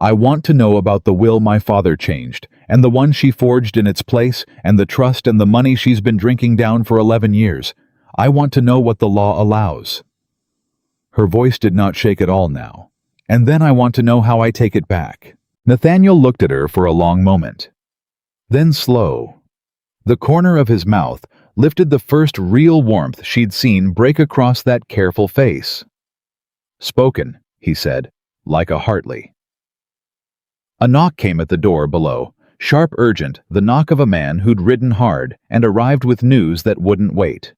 I want to know about the will my father changed, and the one she forged in its place, and the trust and the money she's been drinking down for 11 years. I want to know what the law allows." Her voice did not shake at all now. "And then I want to know how I take it back." Nathaniel looked at her for a long moment. Then slow. The corner of his mouth lifted the first real warmth she'd seen break across that careful face. "Spoken," he said, like a Hartley. A knock came at the door below, sharp, urgent, the knock of a man who'd ridden hard and arrived with news that wouldn't wait.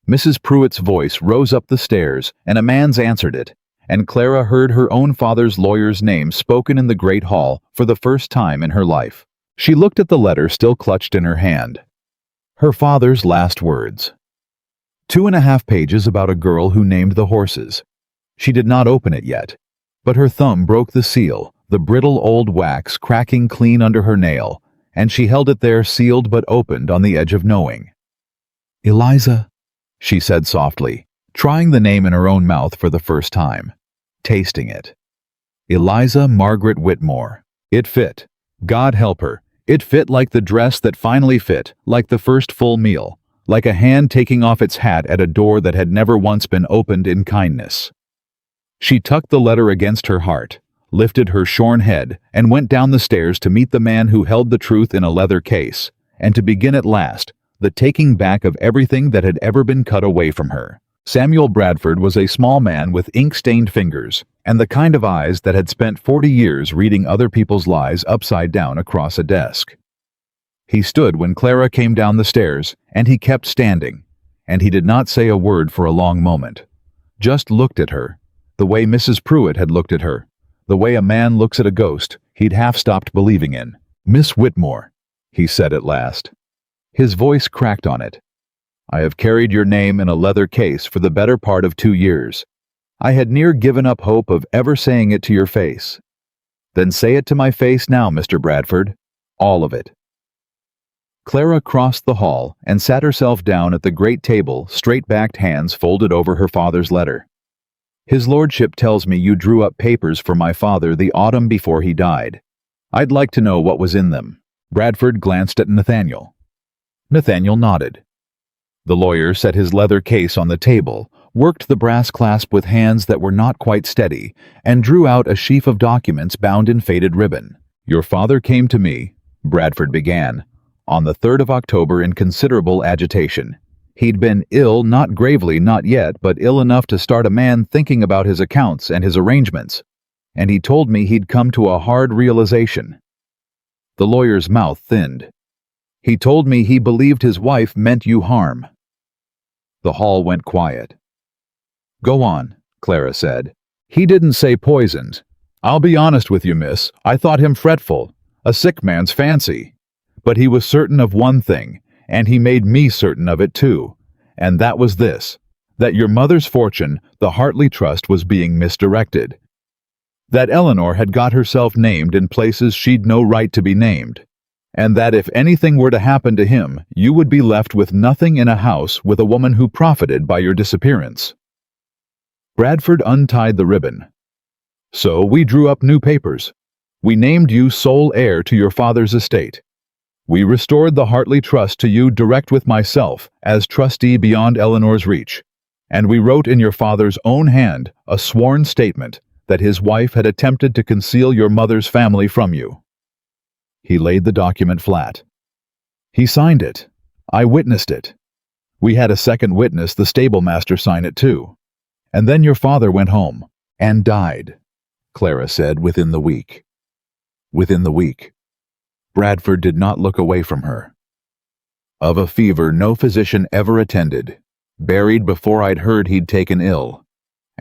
Mrs. Pruitt's voice rose up the stairs, and a man's answered it, and Clara heard her own father's lawyer's name spoken in the great hall for the first time in her life. She looked at the letter still clutched in her hand. Her father's last words. 2.5 pages about a girl who named the horses. She did not open it yet, but her thumb broke the seal, the brittle old wax cracking clean under her nail, and she held it there sealed but opened on the edge of knowing. "Eliza," she said softly, trying the name in her own mouth for the first time, tasting it. Eliza Margaret Whitmore. It fit. God help her. It fit like the dress that finally fit, like the first full meal, like a hand taking off its hat at a door that had never once been opened in kindness. She tucked the letter against her heart, lifted her shorn head, and went down the stairs to meet the man who held the truth in a leather case, and to begin at last the taking back of everything that had ever been cut away from her. Samuel Bradford was a small man with ink-stained fingers, and the kind of eyes that had spent 40 years reading other people's lies upside down across a desk. He stood when Clara came down the stairs, and he kept standing, and he did not say a word for a long moment, just looked at her, the way Mrs. Pruitt had looked at her, the way a man looks at a ghost he'd half stopped believing in. "Miss Whitmore," he said at last. His voice cracked on it. "I have carried your name in a leather case for the better part of 2 years. I had near given up hope of ever saying it to your face. Then say it to my face now, Mr. Bradford. All of it." Clara crossed the hall and sat herself down at the great table, straight-backed hands folded over her father's letter. "His lordship tells me you drew up papers for my father the autumn before he died. I'd like to know what was in them." Bradford glanced at Nathaniel. Nathaniel nodded. The lawyer set his leather case on the table, worked the brass clasp with hands that were not quite steady, and drew out a sheaf of documents bound in faded ribbon. "Your father came to me," Bradford began, "on the 3rd of October in considerable agitation. He'd been ill, not gravely, not yet, but ill enough to start a man thinking about his accounts and his arrangements. And he told me he'd come to a hard realization." The lawyer's mouth thinned. "He told me he believed his wife meant you harm." The hall went quiet. "Go on," Clara said. "He didn't say poisoned. I'll be honest with you, miss, I thought him fretful, a sick man's fancy. But he was certain of one thing, and he made me certain of it too, and that was this, that your mother's fortune, the Hartley Trust, was being misdirected. That Eleanor had got herself named in places she'd no right to be named, and that if anything were to happen to him, you would be left with nothing in a house with a woman who profited by your disappearance." Bradford untied the ribbon. "So we drew up new papers. We named you sole heir to your father's estate. We restored the Hartley Trust to you direct with myself, as trustee beyond Eleanor's reach, and we wrote in your father's own hand a sworn statement that his wife had attempted to conceal your mother's family from you." He laid the document flat. "He signed it. I witnessed it. We had a second witness, the stablemaster, sign it too. And then your father went home, and died," Clara said, "within the week." "Within the week." Bradford did not look away from her. "Of a fever no physician ever attended, buried before I'd heard he'd taken ill,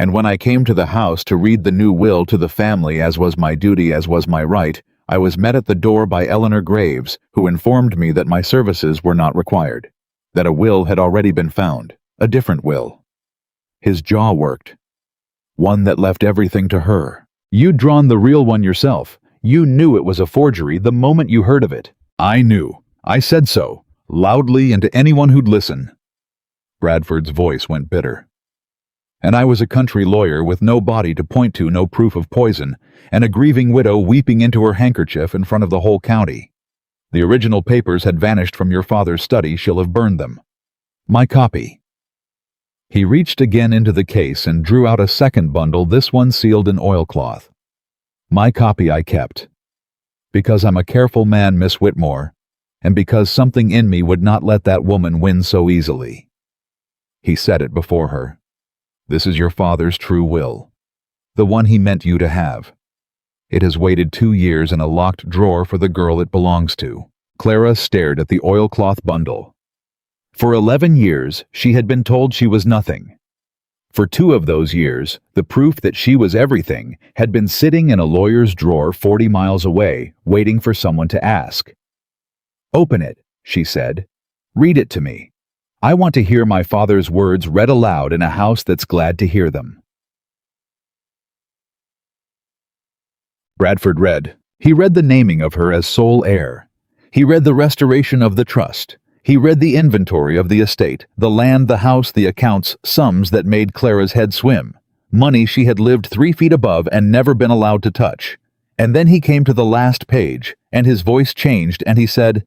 And when I came to the house to read the new will to the family, as was my duty, as was my right, I was met at the door by Eleanor Graves, who informed me that my services were not required, that a will had already been found, a different will. His jaw worked. One that left everything to her. You'd drawn the real one yourself. You knew it was a forgery the moment you heard of it. I knew. I said so, loudly and to anyone who'd listen. Bradford's voice went bitter. And I was a country lawyer with no body to point to, no proof of poison, and a grieving widow weeping into her handkerchief in front of the whole county. The original papers had vanished from your father's study. She'll have burned them. My copy. He reached again into the case and drew out a second bundle, this one sealed in oilcloth. My copy I kept. Because I'm a careful man, Miss Whitmore, and because something in me would not let that woman win so easily. He set it before her. This is your father's true will, the one he meant you to have. It has waited 2 years in a locked drawer for the girl it belongs to. Clara stared at the oilcloth bundle. For 11 years, she had been told she was nothing. For 2 of those years, the proof that she was everything had been sitting in a lawyer's drawer 40 miles away, waiting for someone to ask. Open it, she said. Read it to me. I want to hear my father's words read aloud in a house that's glad to hear them. Bradford read. He read the naming of her as sole heir. He read the restoration of the trust. He read the inventory of the estate, the land, the house, the accounts, sums that made Clara's head swim, money she had lived 3 feet above and never been allowed to touch. And then he came to the last page, and his voice changed, and he said,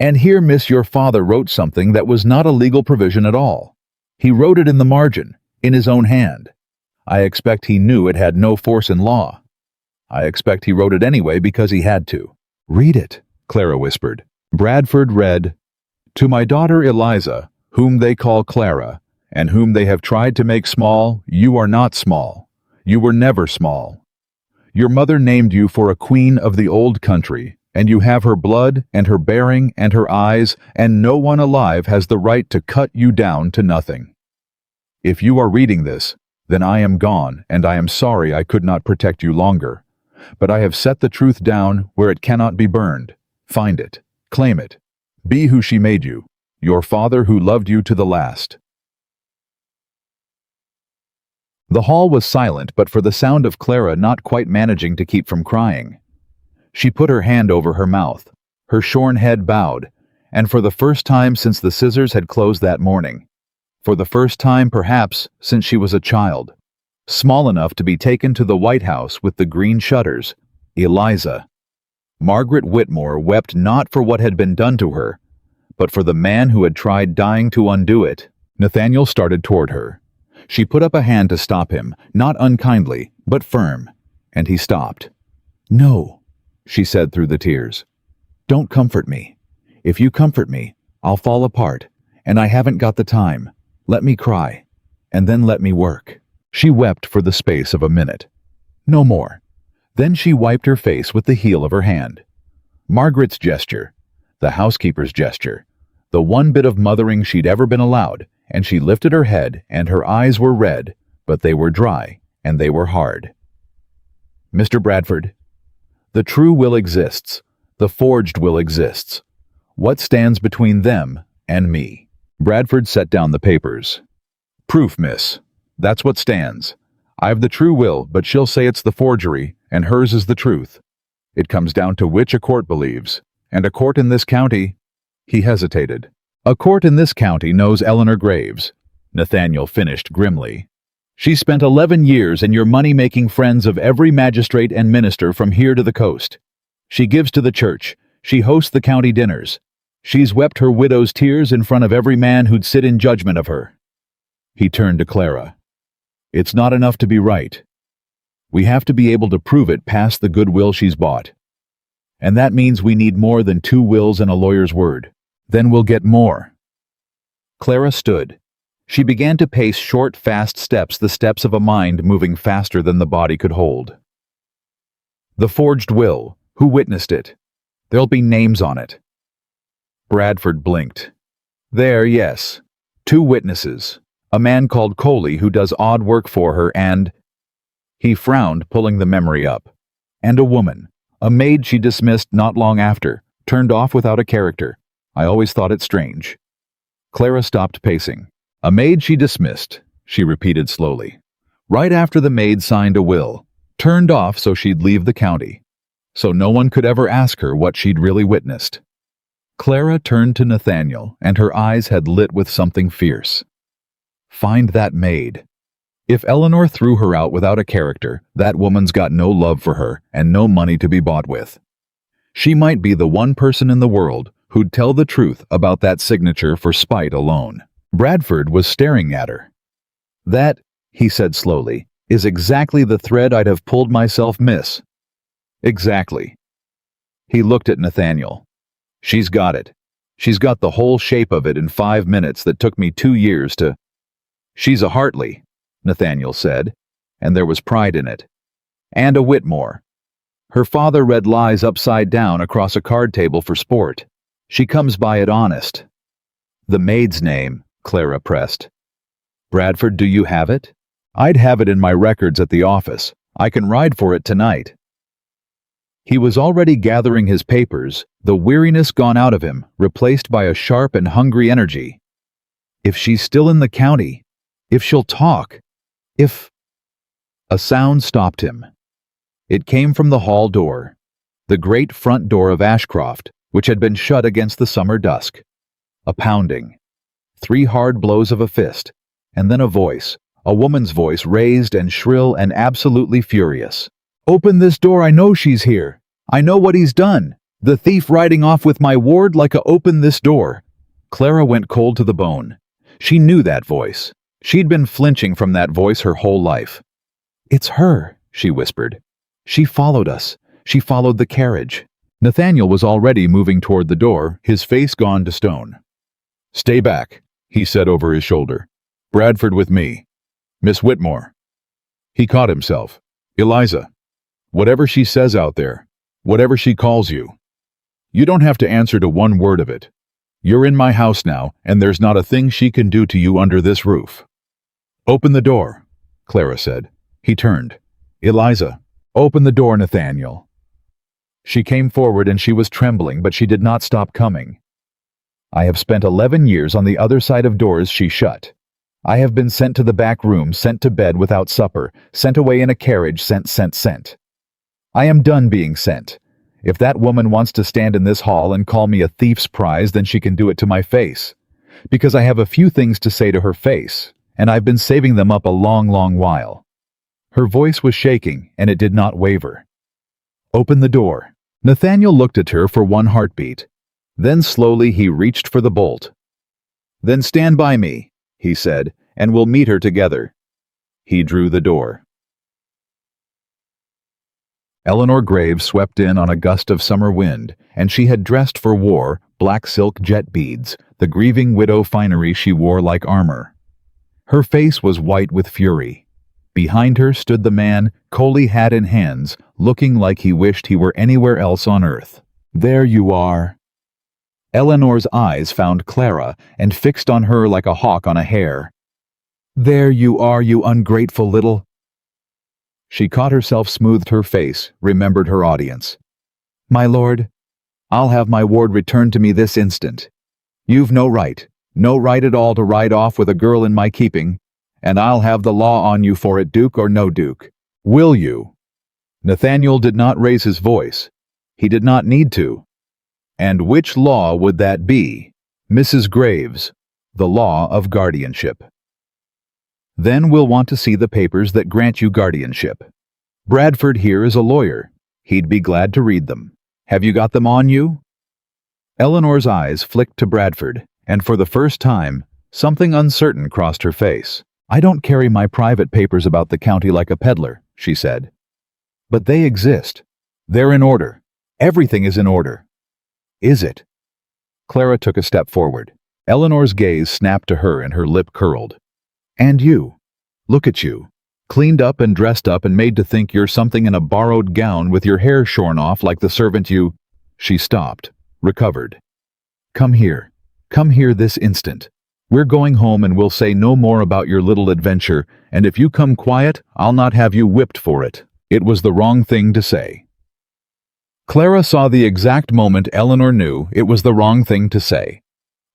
"And here, miss, your father wrote something that was not a legal provision at all. He wrote it in the margin, in his own hand. I expect he knew it had no force in law. I expect he wrote it anyway because he had to." "Read it," Clara whispered. Bradford read, "To my daughter Eliza, whom they call Clara, and whom they have tried to make small, you are not small. You were never small. Your mother named you for a queen of the old country, and you have her blood and her bearing and her eyes, and no one alive has the right to cut you down to nothing. If you are reading this, then I am gone, and I am sorry I could not protect you longer. But I have set the truth down where it cannot be burned. Find it. Claim it. Be who she made you, your father who loved you to the last." The hall was silent but for the sound of Clara not quite managing to keep from crying. She put her hand over her mouth, her shorn head bowed, and for the first time since the scissors had closed that morning, for the first time perhaps since she was a child, small enough to be taken to the White House with the green shutters, Eliza. Margaret Whitmore wept not for what had been done to her, but for the man who had tried dying to undo it. Nathaniel started toward her. She put up a hand to stop him, not unkindly, but firm, and he stopped. "No," she said through the tears. "Don't comfort me. If you comfort me, I'll fall apart, and I haven't got the time. Let me cry, and then let me work." She wept for the space of a minute. No more. Then she wiped her face with the heel of her hand. Margaret's gesture, the housekeeper's gesture, the one bit of mothering she'd ever been allowed, and she lifted her head, and her eyes were red, but they were dry, and they were hard. "Mr. Bradford, the true will exists, the forged will exists. What stands between them and me?" Bradford set down the papers. "Proof, miss. That's what stands. I've the true will, but she'll say it's the forgery, and hers is the truth. It comes down to which a court believes, and a court in this county—" He hesitated. "A court in this county knows Eleanor Graves," Nathaniel finished grimly. "She spent 11 years in your money-making friends of every magistrate and minister from here to the coast. She gives to the church. She hosts the county dinners. She's wept her widow's tears in front of every man who'd sit in judgment of her." He turned to Clara. "It's not enough to be right. We have to be able to prove it past the goodwill she's bought. And that means we need more than 2 wills and a lawyer's word. Then we'll get more." Clara stood. She began to pace short, fast steps, the steps of a mind moving faster than the body could hold. "The forged will. Who witnessed it? There'll be names on it." Bradford blinked. "There, yes. 2 witnesses. A man called Coley who does odd work for her and—" He frowned, pulling the memory up. "And a woman. A maid she dismissed not long after, turned off without a character. I always thought it strange." Clara stopped pacing. "A maid she dismissed," she repeated slowly. "Right after the maid signed a will. Turned off so she'd leave the county. So no one could ever ask her what she'd really witnessed." Clara turned to Nathaniel, and her eyes had lit with something fierce. Find that maid. If Eleanor threw her out without a character, that woman's got no love for her and no money to be bought with. She might be the one person in the world who'd tell the truth about that signature for spite alone. Bradford was staring at her. "That," he said slowly, "is exactly the thread I'd have pulled myself miss." "Exactly." He looked at Nathaniel. "She's got it. She's got the whole shape of it in 5 minutes that took me 2 years to—" "She's a Hartley," Nathaniel said, and there was pride in it. "And a Whitmore. Her father read lies upside down across a card table for sport. She comes by it honest." "The maid's name," Clara pressed. "Bradford, do you have it?" "I'd have it in my records at the office. I can ride for it tonight." He was already gathering his papers, the weariness gone out of him, replaced by a sharp and hungry energy. "If she's still in the county, if she'll talk, if—" A sound stopped him. It came from the hall door, the great front door of Ashcroft, which had been shut against the summer dusk. A pounding. 3 hard blows of a fist, and then a voice, a woman's voice, raised and shrill and absolutely furious. "Open this door, I know she's here. I know what he's done. The thief riding off with my ward like a open this door." Clara went cold to the bone. She knew that voice. She'd been flinching from that voice her whole life. "It's her," she whispered. "She followed us. She followed the carriage." Nathaniel was already moving toward the door, his face gone to stone. "Stay back," he said over his shoulder. "Bradford with me. Miss Whitmore." He caught himself. "Eliza, whatever she says out there, whatever she calls you, you don't have to answer to one word of it. You're in my house now, and there's not a thing she can do to you under this roof." "Open the door," Clara said. He turned. "Eliza, open the door, Nathaniel." She came forward and she was trembling, but she did not stop coming. "I have spent 11 years on the other side of doors she shut. I have been sent to the back room, sent to bed without supper, sent away in a carriage, sent. I am done being sent. If that woman wants to stand in this hall and call me a thief's prize, then she can do it to my face. Because I have a few things to say to her face, and I've been saving them up a long, long while." Her voice was shaking, and it did not waver. "Open the door." Nathaniel looked at her for 1 heartbeat. Then slowly he reached for the bolt. "Then stand by me," he said, "and we'll meet her together." He drew the door. Eleanor Graves swept in on a gust of summer wind, and she had dressed for war, black silk jet beads, the grieving widow finery she wore like armor. Her face was white with fury. Behind her stood the man, Coley hat in hands, looking like he wished he were anywhere else on earth. "There you are." Eleanor's eyes found Clara and fixed on her like a hawk on a hare. "There you are, you ungrateful little—" She caught herself, smoothed her face, remembered her audience. "My lord, I'll have my ward returned to me this instant. You've no right at all to ride off with a girl in my keeping, and I'll have the law on you for it, duke or no duke. Will you?" Nathaniel did not raise his voice. He did not need to. "And which law would that be?" "Mrs. Graves, the law of guardianship." "Then we'll want to see the papers that grant you guardianship. Bradford here is a lawyer. He'd be glad to read them. Have you got them on you?" Eleanor's eyes flicked to Bradford, and for the first time, something uncertain crossed her face. "I don't carry my private papers about the county like a peddler," she said. "But they exist. They're in order. Everything is in order." "Is it?" Clara took a step forward. Eleanor's gaze snapped to her and her lip curled. "And you. Look at you. Cleaned up and dressed up and made to think you're something in a borrowed gown with your hair shorn off like the servant you—" She stopped, recovered. Come here this instant. We're going home and we'll say no more about your little adventure, and if you come quiet, I'll not have you whipped for it." It was the wrong thing to say. Clara saw the exact moment Eleanor knew it was the wrong thing to say.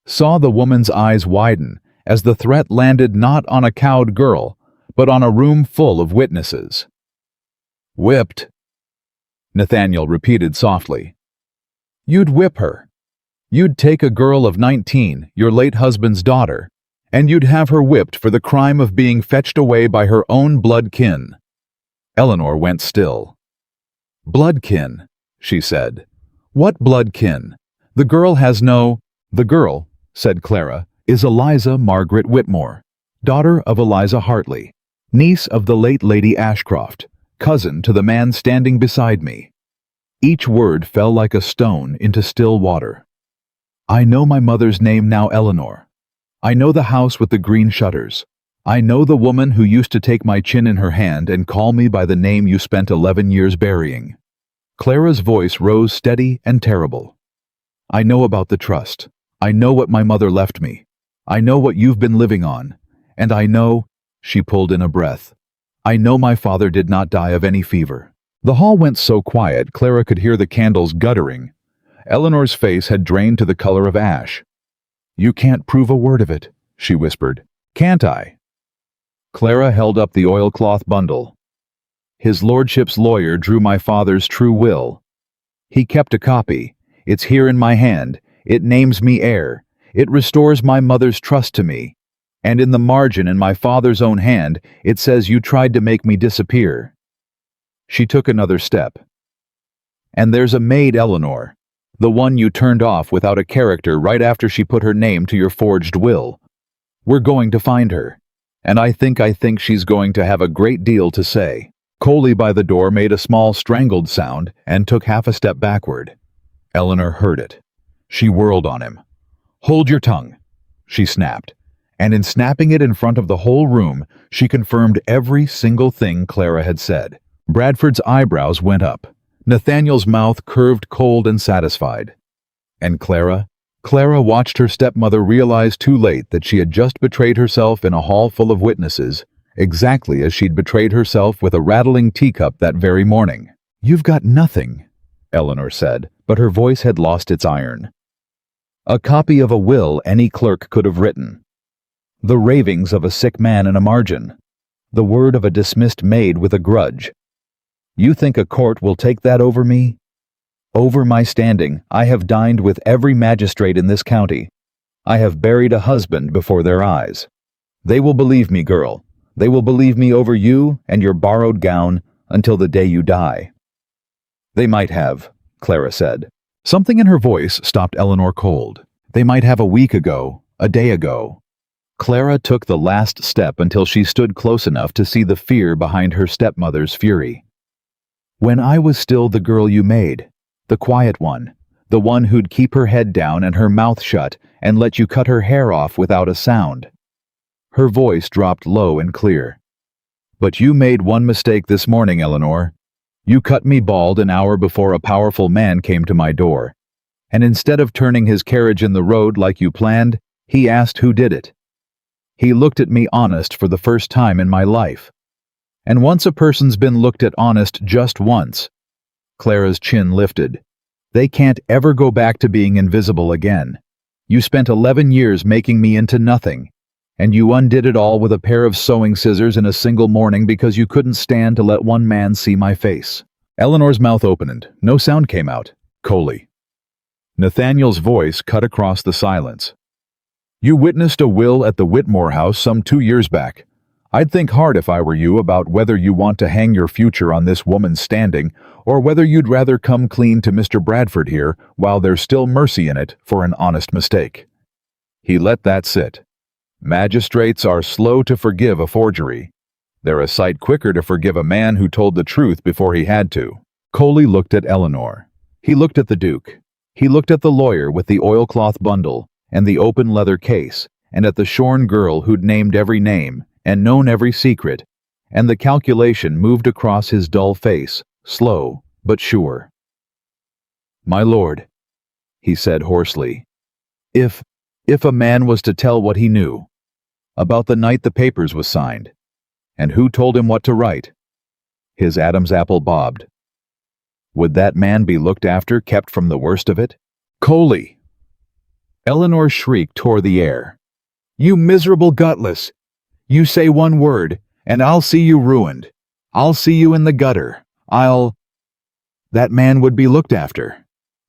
Saw the woman's eyes widen as the threat landed not on a cowed girl, but on a room full of witnesses. "Whipped," Nathaniel repeated softly. "You'd whip her. You'd take a girl of 19, your late husband's daughter, and you'd have her whipped for the crime of being fetched away by her own blood kin." Eleanor went still. "Blood kin," she said. "What blood kin? The girl has no—" "The girl," said Clara, "is Eliza Margaret Whitmore, daughter of Eliza Hartley, niece of the late Lady Ashcroft, cousin to the man standing beside me." Each word fell like a stone into still water. "I know my mother's name now, Eleanor. I know the house with the green shutters. I know the woman who used to take my chin in her hand and call me by the name you spent 11 years burying." Clara's voice rose steady and terrible. "I know about the trust. I know what my mother left me. I know what you've been living on. And I know—" she pulled in a breath. "I know my father did not die of any fever." The hall went so quiet Clara could hear the candles guttering. Eleanor's face had drained to the color of ash. "You can't prove a word of it," she whispered. "Can't I?" Clara held up the oilcloth bundle. "His lordship's lawyer drew my father's true will. He kept a copy. It's here in my hand. It names me heir. It restores my mother's trust to me. And in the margin in my father's own hand, it says you tried to make me disappear." She took another step. "And there's a maid, Eleanor, the one you turned off without a character right after she put her name to your forged will. We're going to find her. And I think she's going to have a great deal to say." Coley by the door made a small strangled sound and took half a step backward. Eleanor heard it. She whirled on him. "Hold your tongue," she snapped. And in snapping it in front of the whole room, she confirmed every single thing Clara had said. Bradford's eyebrows went up. Nathaniel's mouth curved cold and satisfied. And Clara watched her stepmother realize too late that she had just betrayed herself in a hall full of witnesses, exactly as she'd betrayed herself with a rattling teacup that very morning. "You've got nothing," Eleanor said, but her voice had lost its iron. "A copy of a will any clerk could have written. The ravings of a sick man in a margin. The word of a dismissed maid with a grudge. You think a court will take that over me? Over my standing, I have dined with every magistrate in this county. I have buried a husband before their eyes. They will believe me, girl. They will believe me over you and your borrowed gown until the day you die." "They might have," Clara said. Something in her voice stopped Eleanor cold. "They might have a week ago, a day ago." Clara took the last step until she stood close enough to see the fear behind her stepmother's fury. "When I was still the girl you made, the quiet one, the one who'd keep her head down and her mouth shut and let you cut her hair off without a sound." Her voice dropped low and clear. "But you made one mistake this morning, Eleanor. You cut me bald an hour before a powerful man came to my door. And instead of turning his carriage in the road like you planned, he asked who did it. He looked at me honest for the first time in my life. And once a person's been looked at honest just once," Clara's chin lifted, "they can't ever go back to being invisible again. You spent 11 years making me into nothing, and you undid it all with a pair of sewing scissors in a single morning because you couldn't stand to let one man see my face." Eleanor's mouth opened. No sound came out. Coley. Nathaniel's voice cut across the silence. "You witnessed a will at the Whitmore house some 2 years back. I'd think hard if I were you about whether you want to hang your future on this woman's standing or whether you'd rather come clean to Mr. Bradford here while there's still mercy in it for an honest mistake." He let that sit. Magistrates are slow to forgive a forgery. They're a sight quicker to forgive a man who told the truth before he had to. Coley looked at Eleanor. He looked at the Duke. He looked at the lawyer with the oilcloth bundle and the open leather case, and at the shorn girl who'd named every name and known every secret, and the calculation moved across his dull face, slow but sure. "My lord," he said hoarsely, if If a man was to tell what he knew about the night the papers was signed, and who told him what to write, his Adam's apple bobbed. Would that man be looked after, kept from the worst of it? Coley! Eleanor's shriek tore the air. You miserable gutless! You say one word, and I'll see you ruined. I'll see you in the gutter. That man would be looked after,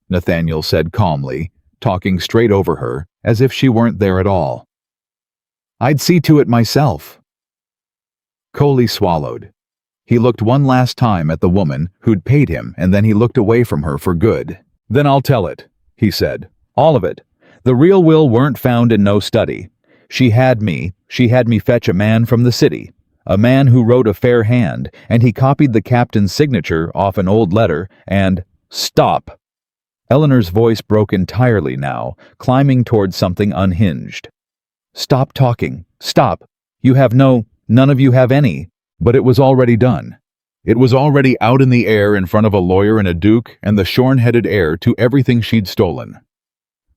Nathaniel said calmly, talking straight over her, as if she weren't there at all. I'd see to it myself. Coley swallowed. He looked one last time at the woman who'd paid him, and then he looked away from her for good. Then I'll tell it, he said. All of it. The real will weren't found in no study. She had me fetch a man from the city, a man who wrote a fair hand, and he copied the captain's signature off an old letter, and— Stop! Eleanor's voice broke entirely now, climbing toward something unhinged. Stop talking. Stop. None of you have any. But it was already done. It was already out in the air in front of a lawyer and a duke and the shorn-headed heir to everything she'd stolen.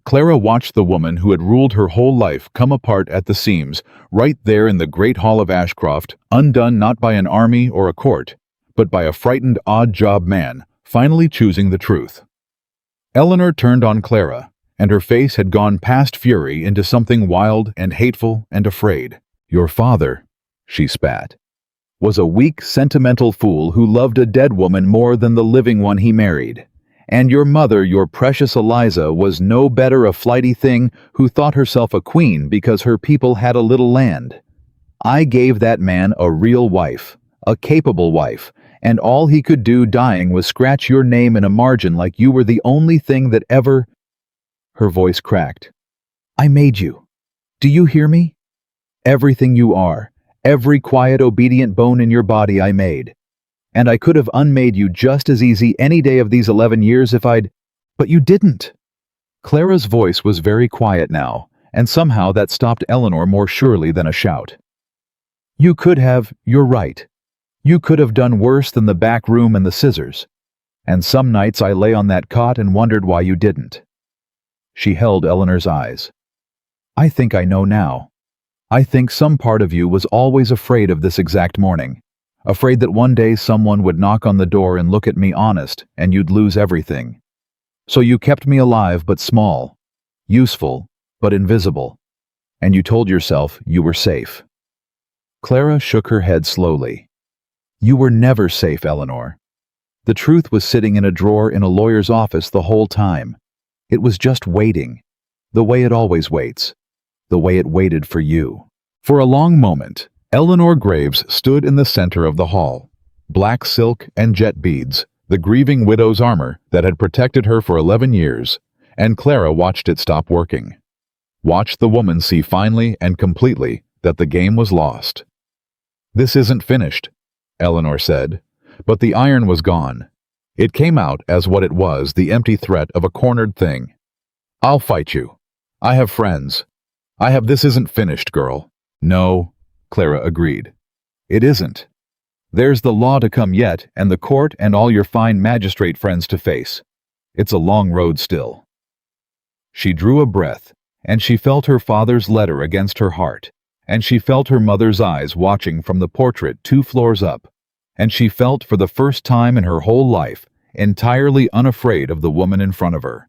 Clara watched the woman who had ruled her whole life come apart at the seams, right there in the great hall of Ashcroft, undone not by an army or a court, but by a frightened odd-job man, finally choosing the truth. Eleanor turned on Clara, and her face had gone past fury into something wild and hateful and afraid. Your father, she spat, was a weak, sentimental fool who loved a dead woman more than the living one he married. And your mother, your precious Eliza, was no better a flighty thing who thought herself a queen because her people had a little land. I gave that man a real wife, a capable wife, and all he could do dying was scratch your name in a margin like you were the only thing that ever— Her voice cracked. I made you. Do you hear me? Everything you are, every quiet, obedient bone in your body I made. And I could have unmade you just as easy any day of these 11 years if I'd— But you didn't. Clara's voice was very quiet now, and somehow that stopped Eleanor more surely than a shout. You could have, you're right. You could have done worse than the back room and the scissors. And some nights I lay on that cot and wondered why you didn't. She held Eleanor's eyes. I think I know now. I think some part of you was always afraid of this exact morning. Afraid that one day someone would knock on the door and look at me honest, and you'd lose everything. So you kept me alive but small, useful but invisible, and you told yourself you were safe. Clara shook her head slowly. You were never safe, Eleanor. The truth was sitting in a drawer in a lawyer's office the whole time. It was just waiting, the way it always waits, the way it waited for you. For a long moment, Eleanor Graves stood in the center of the hall, black silk and jet beads, the grieving widow's armor that had protected her for 11 years, and Clara watched it stop working. Watched the woman see finally and completely that the game was lost. This isn't finished, Eleanor said, but the iron was gone. It came out as what it was, the empty threat of a cornered thing. I'll fight you. I have friends. This isn't finished, girl. No, Clara agreed. It isn't. There's the law to come yet, and the court and all your fine magistrate friends to face. It's a long road still. She drew a breath, and she felt her father's letter against her heart, and she felt her mother's eyes watching from the portrait 2 floors up, and she felt for the first time in her whole life entirely unafraid of the woman in front of her.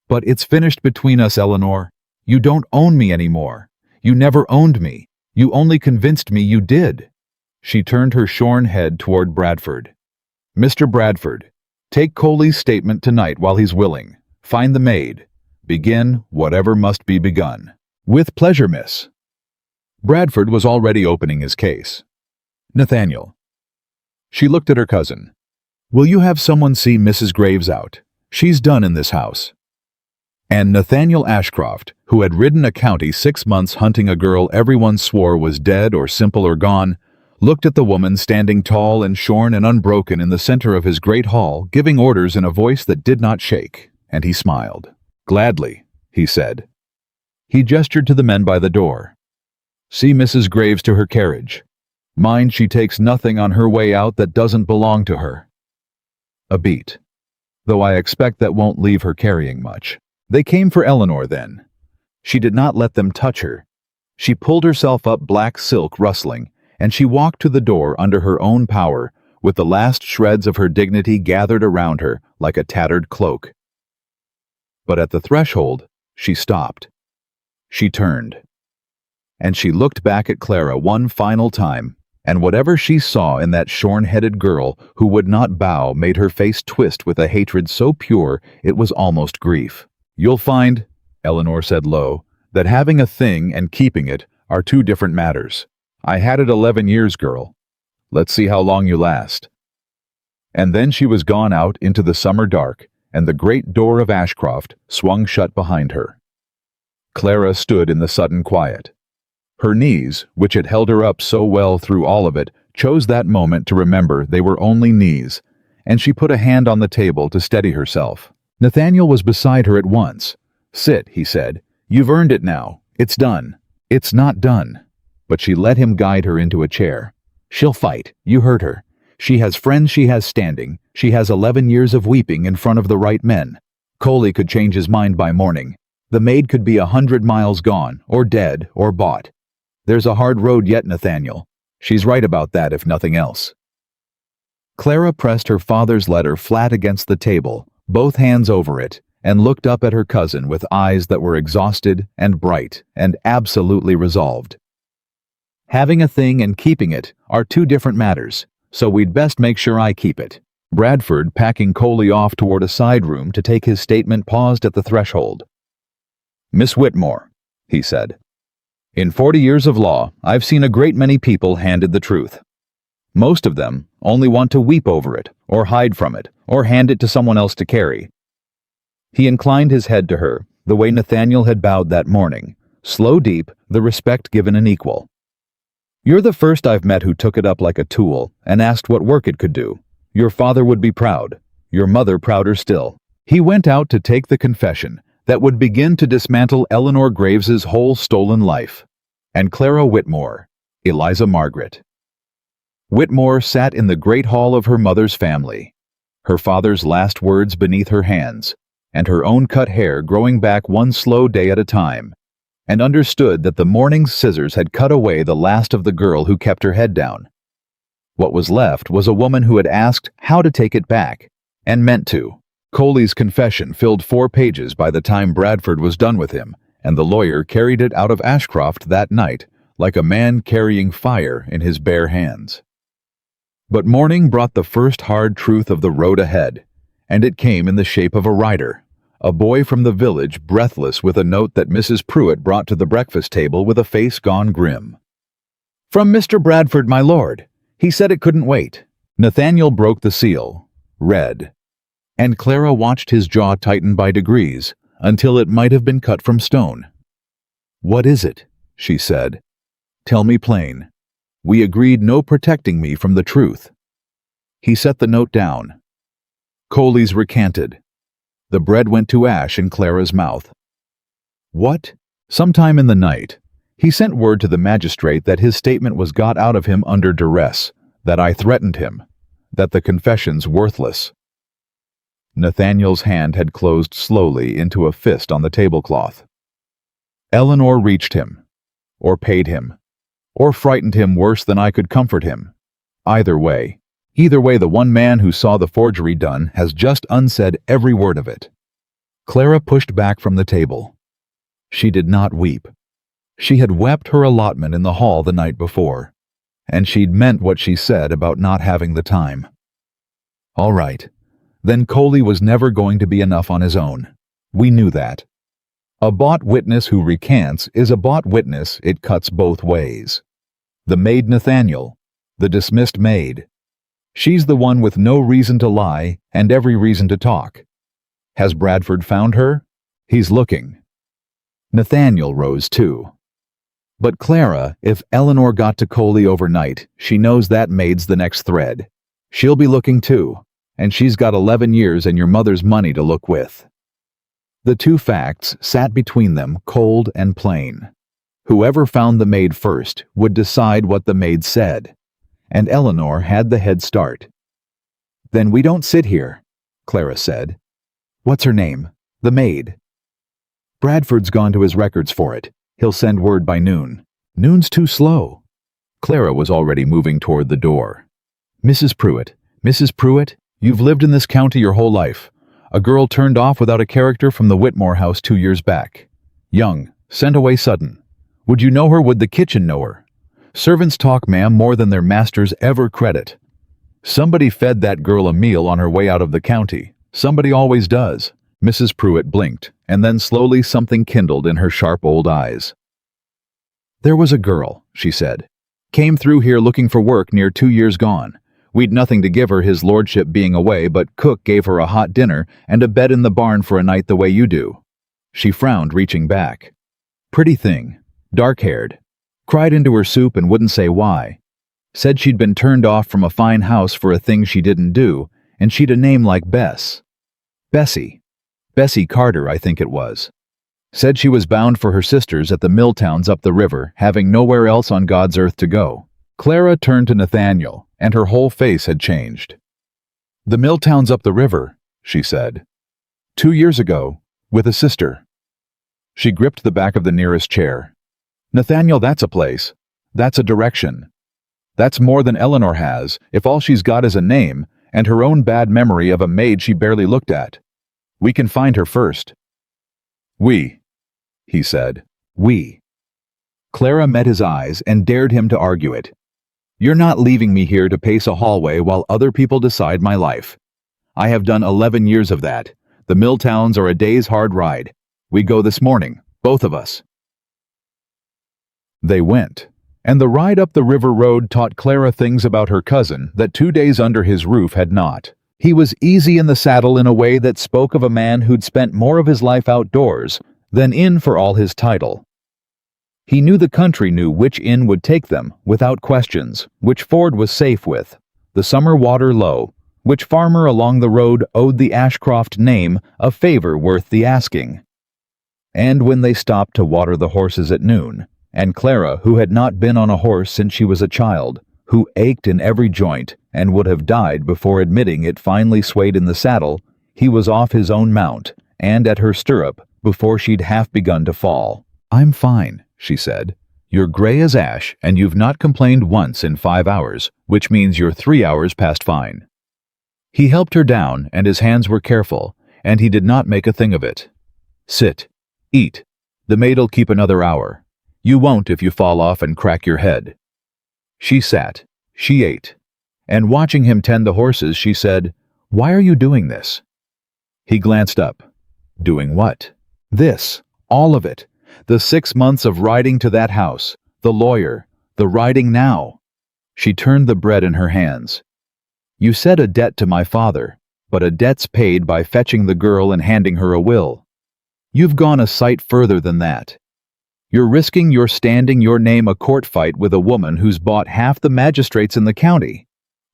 But it's finished between us, Eleanor. You don't own me anymore. You never owned me. You only convinced me you did. She turned her shorn head toward Bradford. Mr. Bradford, take Coley's statement tonight while he's willing. Find the maid. Begin whatever must be begun. With pleasure, miss. Bradford was already opening his case. Nathaniel. She looked at her cousin. Will you have someone see Mrs. Graves out? She's done in this house. And Nathaniel Ashcroft, who had ridden a county 6 months hunting a girl everyone swore was dead or simple or gone, looked at the woman standing tall and shorn and unbroken in the center of his great hall, giving orders in a voice that did not shake, and he smiled. Gladly, he said. He gestured to the men by the door. See Mrs. Graves to her carriage. Mind she takes nothing on her way out that doesn't belong to her. A beat. Though I expect that won't leave her carrying much. They came for Eleanor then. She did not let them touch her. She pulled herself up, black silk rustling, and she walked to the door under her own power, with the last shreds of her dignity gathered around her like a tattered cloak. But at the threshold, she stopped. She turned. And she looked back at Clara one final time, and whatever she saw in that shorn-headed girl who would not bow made her face twist with a hatred so pure it was almost grief. "You'll find," Eleanor said low, "that having a thing and keeping it are two different matters. I had it 11 years, girl. Let's see how long you last." And then she was gone out into the summer dark, and the great door of Ashcroft swung shut behind her. Clara stood in the sudden quiet. Her knees, which had held her up so well through all of it, chose that moment to remember they were only knees, and she put a hand on the table to steady herself. Nathaniel was beside her at once. "Sit," he said. "You've earned it now. It's done." "It's not done." But she let him guide her into a chair. "She'll fight. You heard her. She has friends she has standing. She has 11 years of weeping in front of the right men. Coley could change his mind by morning. The maid could be 100 miles gone, or dead, or bought. There's a hard road yet, Nathaniel. She's right about that, if nothing else." Clara pressed her father's letter flat against the table, both hands over it, and looked up at her cousin with eyes that were exhausted and bright and absolutely resolved. "Having a thing and keeping it are two different matters, so we'd best make sure I keep it." Bradford, packing Coley off toward a side room to take his statement, paused at the threshold. "Miss Whitmore," he said, "in 40 years of law, I've seen a great many people handed the truth. Most of them only want to weep over it, or hide from it, or hand it to someone else to carry." He inclined his head to her, the way Nathaniel had bowed that morning, slow, deep, the respect given an equal. "You're the first I've met who took it up like a tool and asked what work it could do. Your father would be proud, your mother prouder still." He went out to take the confession that would begin to dismantle Eleanor Graves's whole stolen life, and Clara Whitmore, Eliza Margaret. Whitmore sat in the great hall of her mother's family, her father's last words beneath her hands, and her own cut hair growing back one slow day at a time, and understood that the morning's scissors had cut away the last of the girl who kept her head down. What was left was a woman who had asked how to take it back, and meant to. Coley's confession filled 4 pages by the time Bradford was done with him, and the lawyer carried it out of Ashcroft that night, like a man carrying fire in his bare hands. But morning brought the first hard truth of the road ahead, and it came in the shape of a rider, a boy from the village, breathless with a note that Mrs. Pruitt brought to the breakfast table with a face gone grim. "From Mr. Bradford, my lord. He said it couldn't wait." Nathaniel broke the seal, read, and Clara watched his jaw tighten by degrees until it might have been cut from stone. "What is it?" she said. "Tell me plain. We agreed no protecting me from the truth." He set the note down. Coley's recanted. The bread went to ash in Clara's mouth. "What?" Sometime in the night, he sent word to the magistrate that his statement was got out of him under duress, that I threatened him, that the confession's worthless. Nathaniel's hand had closed slowly into a fist on the tablecloth. Eleanor reached him, or paid him, or frightened him worse than I could comfort him. Either way, the one man who saw the forgery done has just unsaid every word of it. Clara pushed back from the table. She did not weep. She had wept her allotment in the hall the night before, and she'd meant what she said about not having the time. All right, then Coley was never going to be enough on his own. We knew that. A bought witness who recants is a bought witness. It cuts both ways. The maid Nathaniel, the dismissed maid. She's the one with no reason to lie and every reason to talk. Has Bradford found her? He's looking. Nathaniel rose too. But Clara, if Eleanor got to Coley overnight, she knows that maid's the next thread. She'll be looking too, and she's got 11 years and your mother's money to look with. The two facts sat between them, cold and plain. Whoever found the maid first would decide what the maid said, and Eleanor had the head start. "Then we don't sit here," Clara said. "What's her name? The maid." Bradford's gone to his records for it. He'll send word by noon. Noon's too slow. Clara was already moving toward the door. Mrs. Pruitt, you've lived in this county your whole life. A girl turned off without a character from the Whitmore house 2 years back. Young, sent away sudden. Would you know her? Would the kitchen know her? Servants talk, ma'am, more than their masters ever credit. Somebody fed that girl a meal on her way out of the county. Somebody always does. Mrs. Pruitt blinked, and then slowly something kindled in her sharp old eyes. There was a girl, she said. Came through here looking for work near 2 years gone. We'd nothing to give her, his lordship being away, but cook gave her a hot dinner and a bed in the barn for a night the way you do. She frowned, reaching back. Pretty thing, dark-haired. Cried into her soup and wouldn't say why. Said she'd been turned off from a fine house for a thing she didn't do, and she'd a name like Bess. Bessie Carter, I think it was. Said she was bound for her sisters at the mill towns up the river, having nowhere else on God's earth to go. Clara turned to Nathaniel, and her whole face had changed. The mill towns up the river, she said. 2 years ago, with a sister. She gripped the back of the nearest chair. Nathaniel, that's a place. That's a direction. That's more than Eleanor has, if all she's got is a name, and her own bad memory of a maid she barely looked at. We can find her first. We, he said. We. Clara met his eyes and dared him to argue it. You're not leaving me here to pace a hallway while other people decide my life. I have done 11 years of that. The mill towns are a day's hard ride. We go this morning, both of us. They went, and the ride up the river road taught Clara things about her cousin that 2 days under his roof had not. He was easy in the saddle in a way that spoke of a man who'd spent more of his life outdoors than in for all his title. He knew the country knew which inn would take them, without questions, which ford was safe with, the summer water low, which farmer along the road owed the Ashcroft name a favor worth the asking. And when they stopped to water the horses at noon, and Clara, who had not been on a horse since she was a child, who ached in every joint and would have died before admitting it finally swayed in the saddle, he was off his own mount, and at her stirrup, before she'd half begun to fall. I'm fine, she said. You're gray as ash, and you've not complained once in 5 hours, which means you're 3 hours past fine. He helped her down, and his hands were careful, and he did not make a thing of it. Sit. Eat. The maid'll keep another hour. You won't if you fall off and crack your head. She sat. She ate. And watching him tend the horses, she said, Why are you doing this? He glanced up. Doing what? This. All of it. The 6 months of riding to that house. The lawyer. The riding now. She turned the bread in her hands. You said a debt to my father, but a debt's paid by fetching the girl and handing her a will. You've gone a sight further than that. You're risking your standing your name a court fight with a woman who's bought half the magistrates in the county,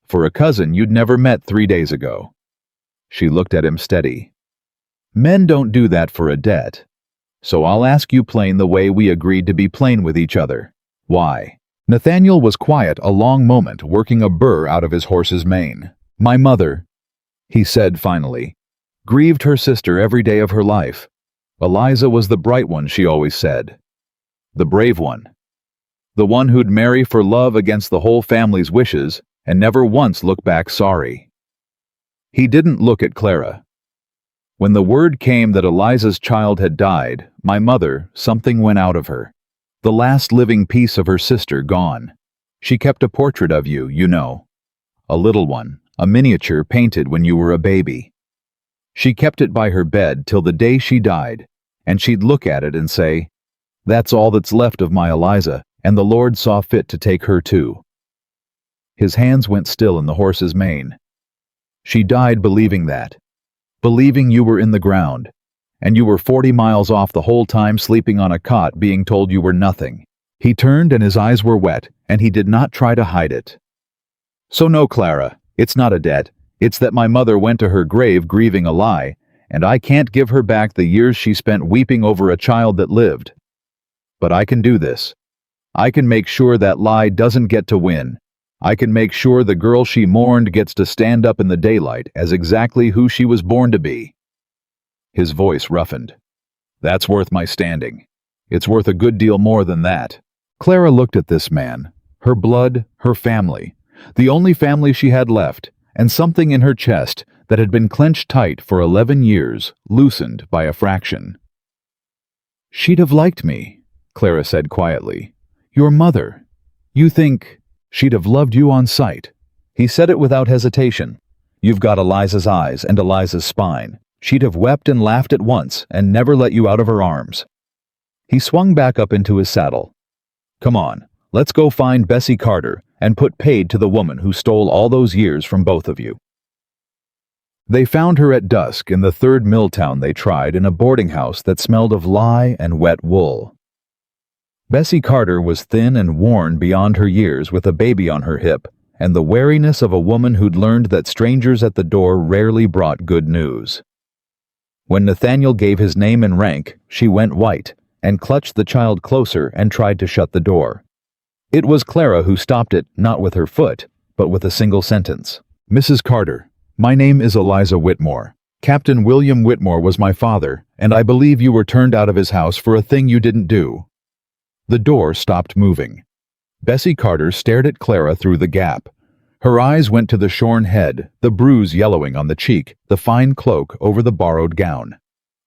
for a cousin you'd never met 3 days ago. She looked at him steady. Men don't do that for a debt. So I'll ask you plain the way we agreed to be plain with each other. Why? Nathaniel was quiet a long moment, working a burr out of his horse's mane. My mother, he said finally, grieved her sister every day of her life. Eliza was the bright one, she always said. The brave one. The one who'd marry for love against the whole family's wishes and never once look back sorry. He didn't look at Clara. When the word came that Eliza's child had died, my mother, something went out of her. The last living piece of her sister gone. She kept a portrait of you, you know. A little one, a miniature painted when you were a baby. She kept it by her bed till the day she died, and she'd look at it and say, That's all that's left of my Eliza, and the Lord saw fit to take her too. His hands went still in the horse's mane. She died believing that. Believing you were in the ground, and you were 40 miles off the whole time sleeping on a cot being told you were nothing. He turned and his eyes were wet, and he did not try to hide it. So no, Clara, it's not a debt. It's that my mother went to her grave grieving a lie, and I can't give her back the years she spent weeping over a child that lived. But I can do this. I can make sure that lie doesn't get to win. I can make sure the girl she mourned gets to stand up in the daylight as exactly who she was born to be. His voice roughened. That's worth my standing. It's worth a good deal more than that. Clara looked at this man, her blood, her family, the only family she had left, and something in her chest that had been clenched tight for 11 years, loosened by a fraction. She'd have liked me, Clara said quietly. Your mother. You think she'd have loved you on sight? He said it without hesitation. You've got Eliza's eyes and Eliza's spine. She'd have wept and laughed at once and never let you out of her arms. He swung back up into his saddle. Come on, let's go find Bessie Carter and put paid to the woman who stole all those years from both of you. They found her at dusk in the third mill town they tried in a boarding house that smelled of lye and wet wool. Bessie Carter was thin and worn beyond her years with a baby on her hip and the wariness of a woman who'd learned that strangers at the door rarely brought good news. When Nathaniel gave his name and rank, she went white and clutched the child closer and tried to shut the door. It was Clara who stopped it, not with her foot, but with a single sentence. Mrs. Carter, my name is Eliza Whitmore. Captain William Whitmore was my father, and I believe you were turned out of his house for a thing you didn't do. The door stopped moving. Bessie Carter stared at Clara through the gap. Her eyes went to the shorn head, the bruise yellowing on the cheek, the fine cloak over the borrowed gown.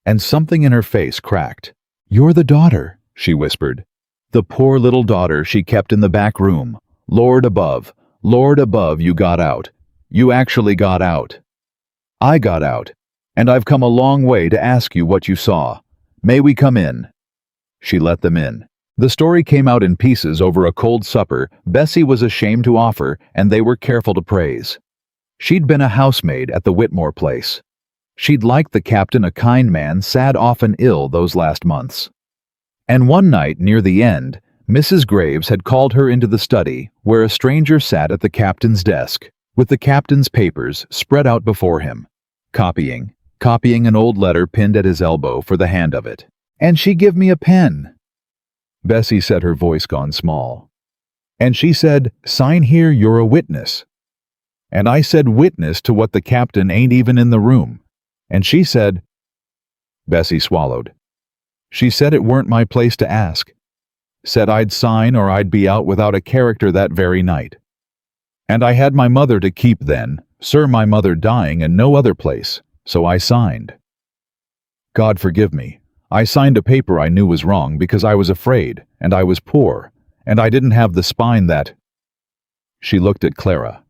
And something in her face cracked. You're the daughter, she whispered. The poor little daughter she kept in the back room. Lord above, you got out. You actually got out. I got out, and I've come a long way to ask you what you saw. May we come in? She let them in. The story came out in pieces over a cold supper Bessie was ashamed to offer and they were careful to praise. She'd been a housemaid at the Whitmore place. She'd liked the captain a kind man, sad often ill those last months. And one night near the end, Mrs. Graves had called her into the study where a stranger sat at the captain's desk, with the captain's papers spread out before him, copying an old letter pinned at his elbow for the hand of it. And she give me a pen. Bessie said, her voice gone small. And she said, sign here, you're a witness. And I said witness to what the captain ain't even in the room. And she said, Bessie swallowed. She said it weren't my place to ask. Said I'd sign or I'd be out without a character that very night. And I had my mother to keep then, sir, my mother dying and no other place, so I signed. God forgive me, I signed a paper I knew was wrong because I was afraid, and I was poor, and I didn't have the spine that... She looked at Clara.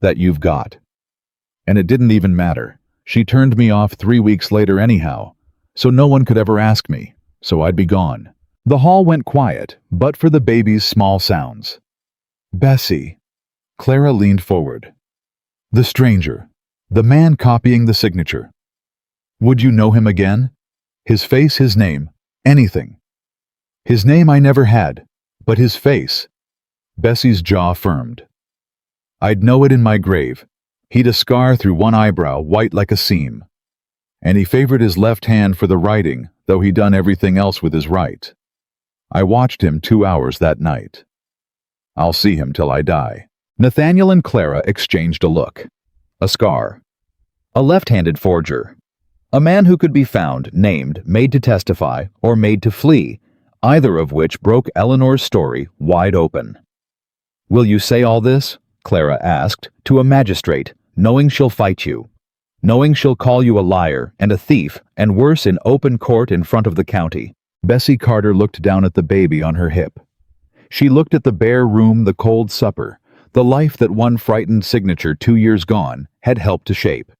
That you've got. And it didn't even matter. She turned me off 3 weeks later anyhow, so no one could ever ask me, so I'd be gone. The hall went quiet, but for the baby's small sounds. Bessie. Clara leaned forward. The stranger. The man copying the signature. Would you know him again? His face, his name, anything. His name I never had, but his face. Bessie's jaw firmed. I'd know it in my grave. He'd a scar through one eyebrow, white like a seam. And he favored his left hand for the writing, though he done everything else with his right. I watched him 2 hours that night. I'll see him till I die. Nathaniel and Clara exchanged a look. A scar. A left-handed forger. A man who could be found, named, made to testify, or made to flee, either of which broke Eleanor's story wide open. Will you say all this? Clara asked, to a magistrate, knowing she'll fight you. Knowing she'll call you a liar and a thief, and worse in open court in front of the county. Bessie Carter looked down at the baby on her hip. She looked at the bare room, the cold supper, the life that one frightened signature 2 years gone had helped to shape.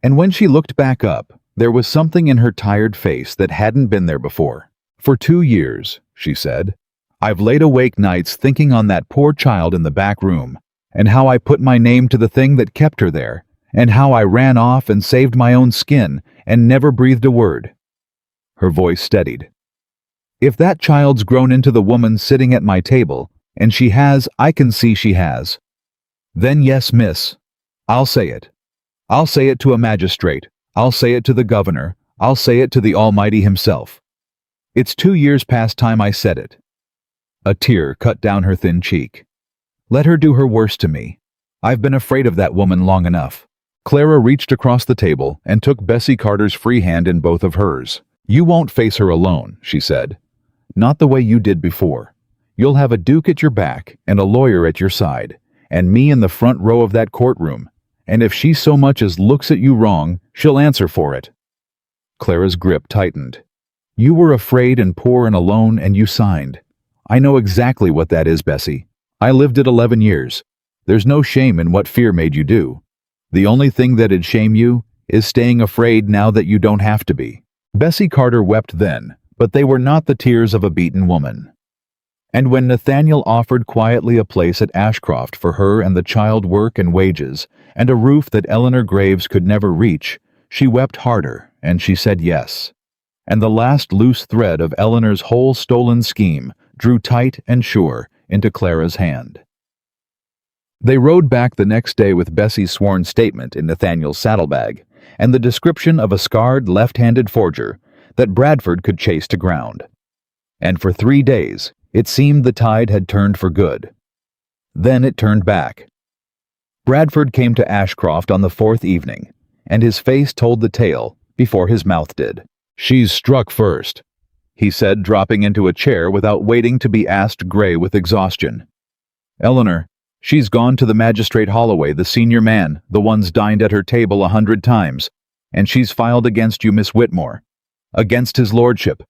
And when she looked back up, there was something in her tired face that hadn't been there before. For 2 years, she said, I've laid awake nights thinking on that poor child in the back room, and how I put my name to the thing that kept her there, and how I ran off and saved my own skin and never breathed a word. Her voice steadied. If that child's grown into the woman sitting at my table, and she has, I can see she has, then yes, miss, I'll say it. I'll say it to a magistrate. I'll say it to the governor. I'll say it to the Almighty himself. It's 2 years past time I said it. A tear cut down her thin cheek. Let her do her worst to me. I've been afraid of that woman long enough. Clara reached across the table and took Bessie Carter's free hand in both of hers. You won't face her alone, she said. Not the way you did before. You'll have a duke at your back and a lawyer at your side, and me in the front row of that courtroom. And if she so much as looks at you wrong, she'll answer for it. Clara's grip tightened. You were afraid and poor and alone, and you signed. I know exactly what that is, Bessie. I lived it 11 years. There's no shame in what fear made you do. The only thing that'd shame you is staying afraid now that you don't have to be. Bessie Carter wept then, but they were not the tears of a beaten woman. And when Nathaniel offered quietly a place at Ashcroft for her and the child work and wages, and a roof that Eleanor Graves could never reach, she wept harder, and she said yes. And the last loose thread of Eleanor's whole stolen scheme drew tight and sure into Clara's hand. They rode back the next day with Bessie's sworn statement in Nathaniel's saddlebag, and the description of a scarred left-handed forger that Bradford could chase to ground. And for 3 days, it seemed the tide had turned for good. Then it turned back. Bradford came to Ashcroft on the 4th evening, and his face told the tale before his mouth did. She's struck first, he said, dropping into a chair without waiting to be asked, gray with exhaustion. Eleanor, she's gone to the magistrate Holloway, the senior man, the one's dined at her table 100 times, and she's filed against you, Miss Whitmore. Against his lordship.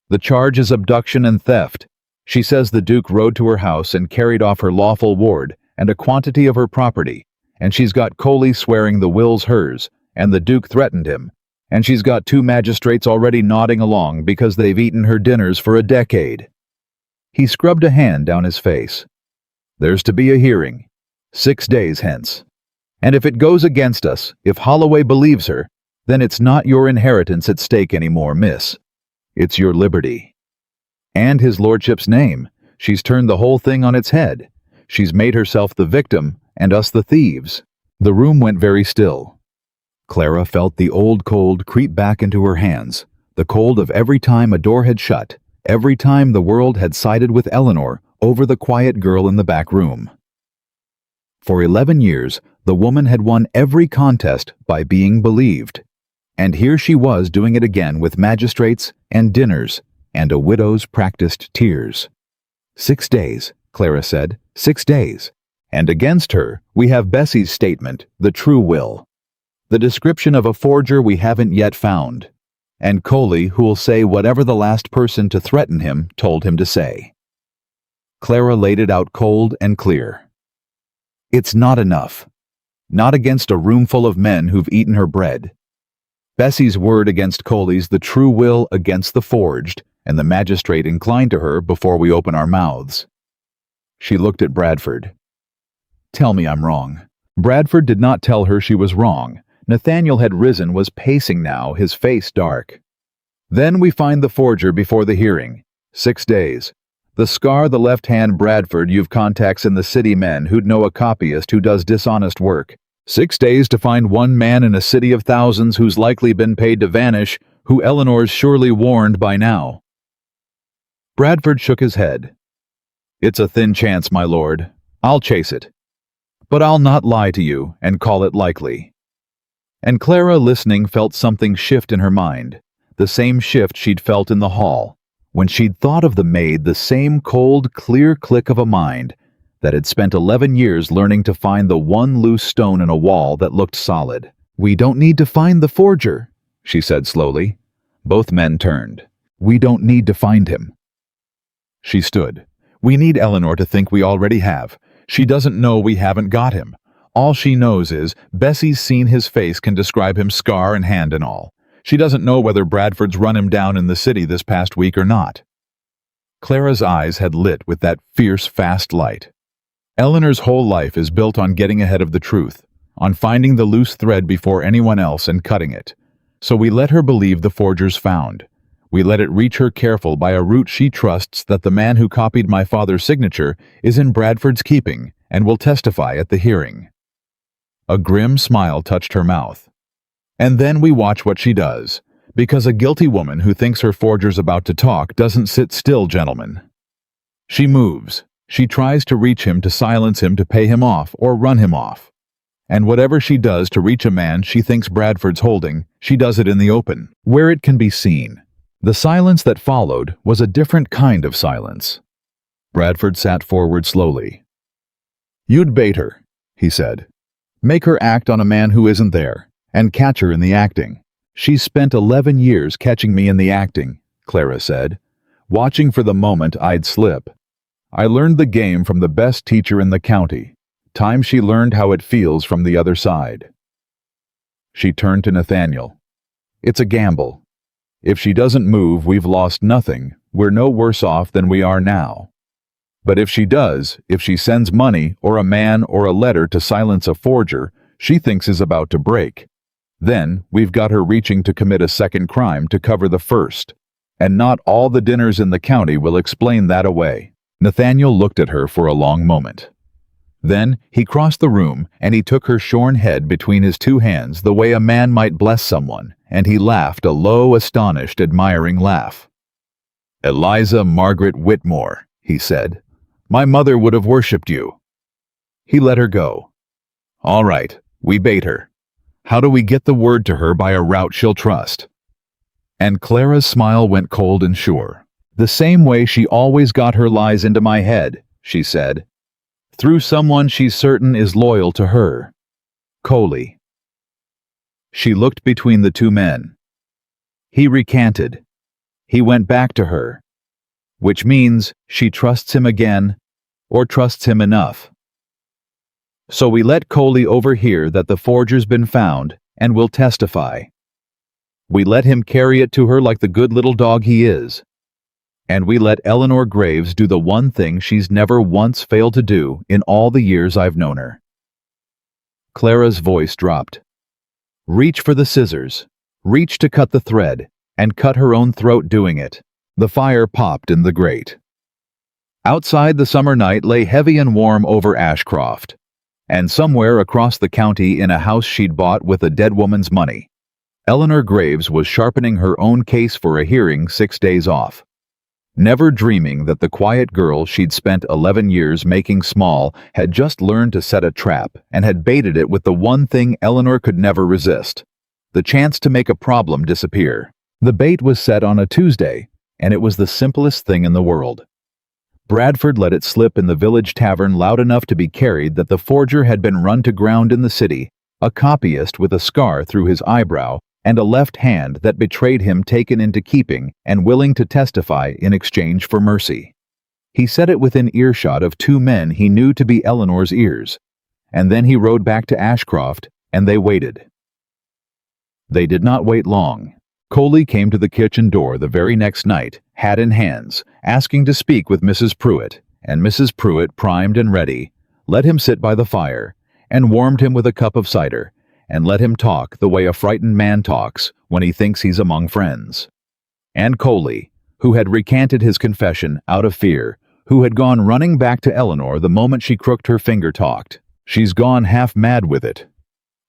The charge is abduction and theft. She says the Duke rode to her house and carried off her lawful ward and a quantity of her property, and she's got Coley swearing the will's hers, and the Duke threatened him, and she's got 2 magistrates already nodding along because they've eaten her dinners for a decade. He scrubbed a hand down his face. There's to be a hearing, 6 days hence. And if it goes against us, if Holloway believes her, then it's not your inheritance at stake anymore, miss. It's your liberty. And his lordship's name. She's turned the whole thing on its head. She's made herself the victim, and us the thieves. The room went very still. Clara felt the old cold creep back into her hands, the cold of every time a door had shut, every time the world had sided with Eleanor over the quiet girl in the back room. For 11 years, the woman had won every contest by being believed. And here she was doing it again with magistrates and dinners and a widow's practiced tears. 6 days, Clara said, 6 days. And against her, we have Bessie's statement, the true will. The description of a forger we haven't yet found. And Coley, who'll say whatever the last person to threaten him told him to say. Clara laid it out cold and clear. It's not enough. Not against a room full of men who've eaten her bread. Bessie's word against Coley's the true will against the forged, and the magistrate inclined to her before we open our mouths. She looked at Bradford. Tell me I'm wrong. Bradford did not tell her she was wrong. Nathaniel had risen, was pacing now, his face dark. Then we find the forger before the hearing. 6 days. The scar the left hand, Bradford, you've contacts in the city men who'd know a copyist who does dishonest work. 6 days to find one man in a city of thousands who's likely been paid to vanish, who Eleanor's surely warned by now. Bradford shook his head. It's a thin chance, my lord. I'll chase it. But I'll not lie to you and call it likely. And Clara, listening, felt something shift in her mind, the same shift she'd felt in the hall, when she'd thought of the maid, the same cold, clear click of a mind that had spent 11 years learning to find the one loose stone in a wall that looked solid. We don't need to find the forger, she said slowly. Both men turned. We don't need to find him. She stood. We need Eleanor to think we already have. She doesn't know we haven't got him. All she knows is Bessie's seen his face can describe him scar and hand and all. She doesn't know whether Bradford's run him down in the city this past week or not. Clara's eyes had lit with that fierce, fast light. Eleanor's whole life is built on getting ahead of the truth, on finding the loose thread before anyone else and cutting it. So we let her believe the forger's found. We let it reach her careful by a route she trusts that the man who copied my father's signature is in Bradford's keeping and will testify at the hearing. A grim smile touched her mouth. And then we watch what she does, because a guilty woman who thinks her forger's about to talk doesn't sit still, gentlemen. She moves. She tries to reach him, to silence him, to pay him off, or run him off. And whatever she does to reach a man she thinks Bradford's holding, she does it in the open, where it can be seen. The silence that followed was a different kind of silence. Bradford sat forward slowly. "You'd bait her," he said. "Make her act on a man who isn't there, and catch her in the acting." "She's spent 11 years catching me in the acting," Clara said, "watching for the moment I'd slip. I learned the game from the best teacher in the county. Time she learned how it feels from the other side." She turned to Nathaniel. "It's a gamble. If she doesn't move, we've lost nothing. We're no worse off than we are now. But if she does, if she sends money or a man or a letter to silence a forger she thinks is about to break, then we've got her reaching to commit a second crime to cover the first. And not all the dinners in the county will explain that away." Nathaniel looked at her for a long moment. Then he crossed the room and he took her shorn head between his two hands the way a man might bless someone, and he laughed a low, astonished, admiring laugh. "Eliza Margaret Whitmore," he said. "My mother would have worshipped you." He let her go. "All right, we bait her. How do we get the word to her by a route she'll trust?" And Clara's smile went cold and sure. "The same way she always got her lies into my head," she said. "Through someone she's certain is loyal to her. Coley." She looked between the two men. He recanted. He went back to her. Which means she trusts him again, or trusts him enough. "So we let Coley overhear that the forger's been found, and will testify. We let him carry it to her like the good little dog he is. And we let Eleanor Graves do the one thing she's never once failed to do in all the years I've known her." Clara's voice dropped. "Reach for the scissors. Reach to cut the thread, and cut her own throat doing it." The fire popped in the grate. Outside, the summer night lay heavy and warm over Ashcroft, and somewhere across the county in a house she'd bought with a dead woman's money, Eleanor Graves was sharpening her own case for a hearing 6 days off. Never dreaming that the quiet girl she'd spent 11 years making small had just learned to set a trap and had baited it with the one thing Eleanor could never resist: the chance to make a problem disappear. The bait was set on a Tuesday, and it was the simplest thing in the world. Bradford let it slip in the village tavern loud enough to be carried that the forger had been run to ground in the city, a copyist with a scar through his eyebrow and a left hand that betrayed him taken into keeping and willing to testify in exchange for mercy. He said it within earshot of two men he knew to be Eleanor's ears, and then he rode back to Ashcroft, and they waited. They did not wait long. Coley came to the kitchen door the very next night, hat in hands, asking to speak with Mrs. Pruitt, and Mrs. Pruitt, primed and ready, let him sit by the fire, and warmed him with a cup of cider, and let him talk the way a frightened man talks when he thinks he's among friends. And Coley, who had recanted his confession out of fear, who had gone running back to Eleanor the moment she crooked her finger, talked. "She's gone half mad with it,"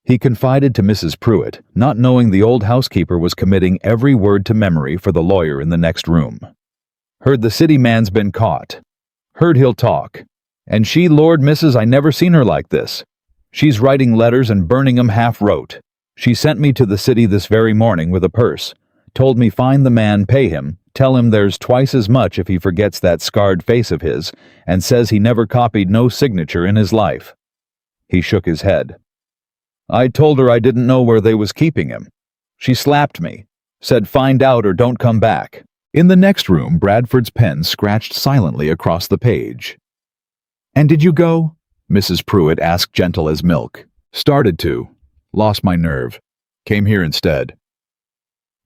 he confided to Mrs. Pruitt, not knowing the old housekeeper was committing every word to memory for the lawyer in the next room. "Heard the city man's been caught. Heard he'll talk. And she, Lord, missus, I never seen her like this. She's writing letters and burning 'em half wrote. She sent me to the city this very morning with a purse. Told me find the man, pay him, tell him there's twice as much if he forgets that scarred face of his, and says he never copied no signature in his life." He shook his head. "I told her I didn't know where they was keeping him. She slapped me, said find out or don't come back." In the next room, Bradford's pen scratched silently across the page. "And did you go?" Mrs. Pruitt asked, gentle as milk. "Started to. Lost my nerve. Came here instead."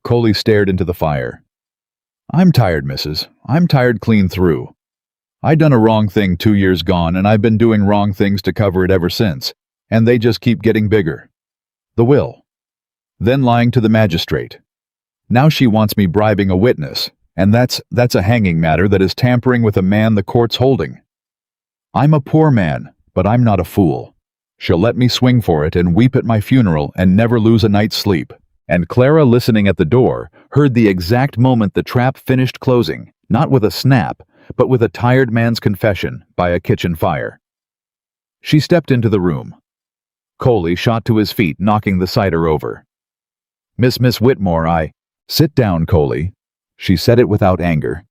Coley stared into the fire. "I'm tired, missus. I'm tired clean through. I done a wrong thing 2 years gone, and I've been doing wrong things to cover it ever since. And they just keep getting bigger. The will. Then lying to the magistrate. Now she wants me bribing a witness, and that's a hanging matter that is tampering with a man the court's holding. I'm a poor man, but I'm not a fool. She'll let me swing for it and weep at my funeral and never lose a night's sleep." And Clara, listening at the door, heard the exact moment the trap finished closing, not with a snap, but with a tired man's confession by a kitchen fire. She stepped into the room. Coley shot to his feet, knocking the cider over. Miss Whitmore, I—" "Sit down, Coley." She said it without anger.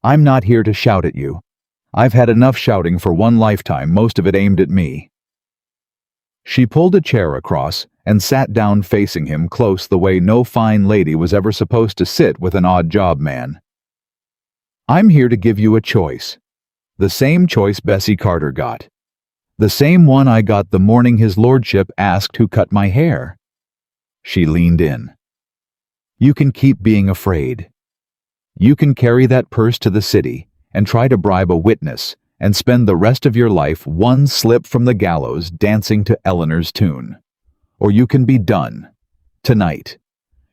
"I'm not here to shout at you. I've had enough shouting for one lifetime, most of it aimed at me." She pulled a chair across and sat down facing him close the way no fine lady was ever supposed to sit with an odd job man. "I'm here to give you a choice. The same choice Bessie Carter got. The same one I got the morning his lordship asked who cut my hair." She leaned in. "You can keep being afraid. You can carry that purse to the city and try to bribe a witness and spend the rest of your life one slip from the gallows dancing to Eleanor's tune. Or you can be done. Tonight.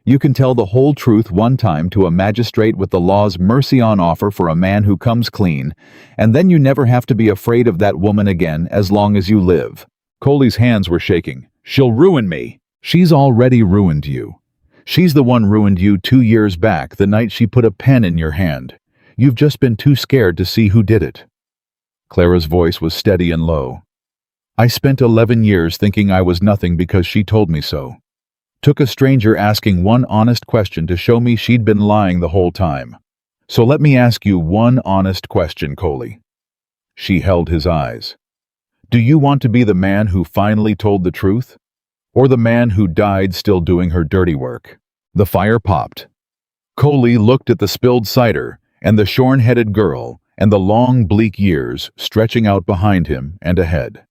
You can tell the whole truth one time to a magistrate with the law's mercy on offer for a man who comes clean, and then you never have to be afraid of that woman again as long as you live." Coley's hands were shaking. "She'll ruin me." "She's already ruined you. She's the one ruined you 2 years back, the night she put a pen in your hand. You've just been too scared to see who did it." Clara's voice was steady and low. "I spent 11 years thinking I was nothing because she told me so. Took a stranger asking one honest question to show me she'd been lying the whole time. So let me ask you one honest question, Coley." She held his eyes. "Do you want to be the man who finally told the truth? Or the man who died still doing her dirty work?" The fire popped. Coley looked at the spilled cider and the shorn-headed girl and the long, bleak years stretching out behind him and ahead.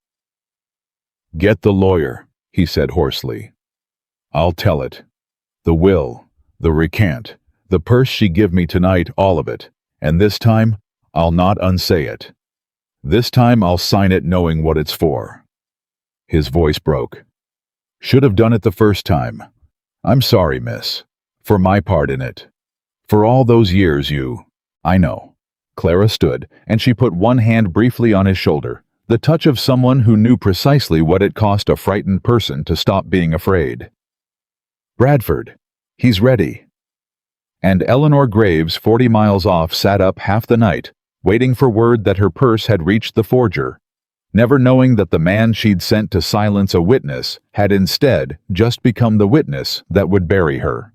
"Get the lawyer," he said hoarsely. "I'll tell it. The will, the recant, the purse she give me tonight, all of it. And this time, I'll not unsay it. This time I'll sign it knowing what it's for." His voice broke. "Should have done it the first time. I'm sorry, miss. For my part in it. For all those years you—" "I know." Clara stood, and she put one hand briefly on his shoulder, the touch of someone who knew precisely what it cost a frightened person to stop being afraid. "Bradford. He's ready." And Eleanor Graves, 40 miles off, sat up half the night, waiting for word that her purse had reached the forger, never knowing that the man she'd sent to silence a witness had instead just become the witness that would bury her.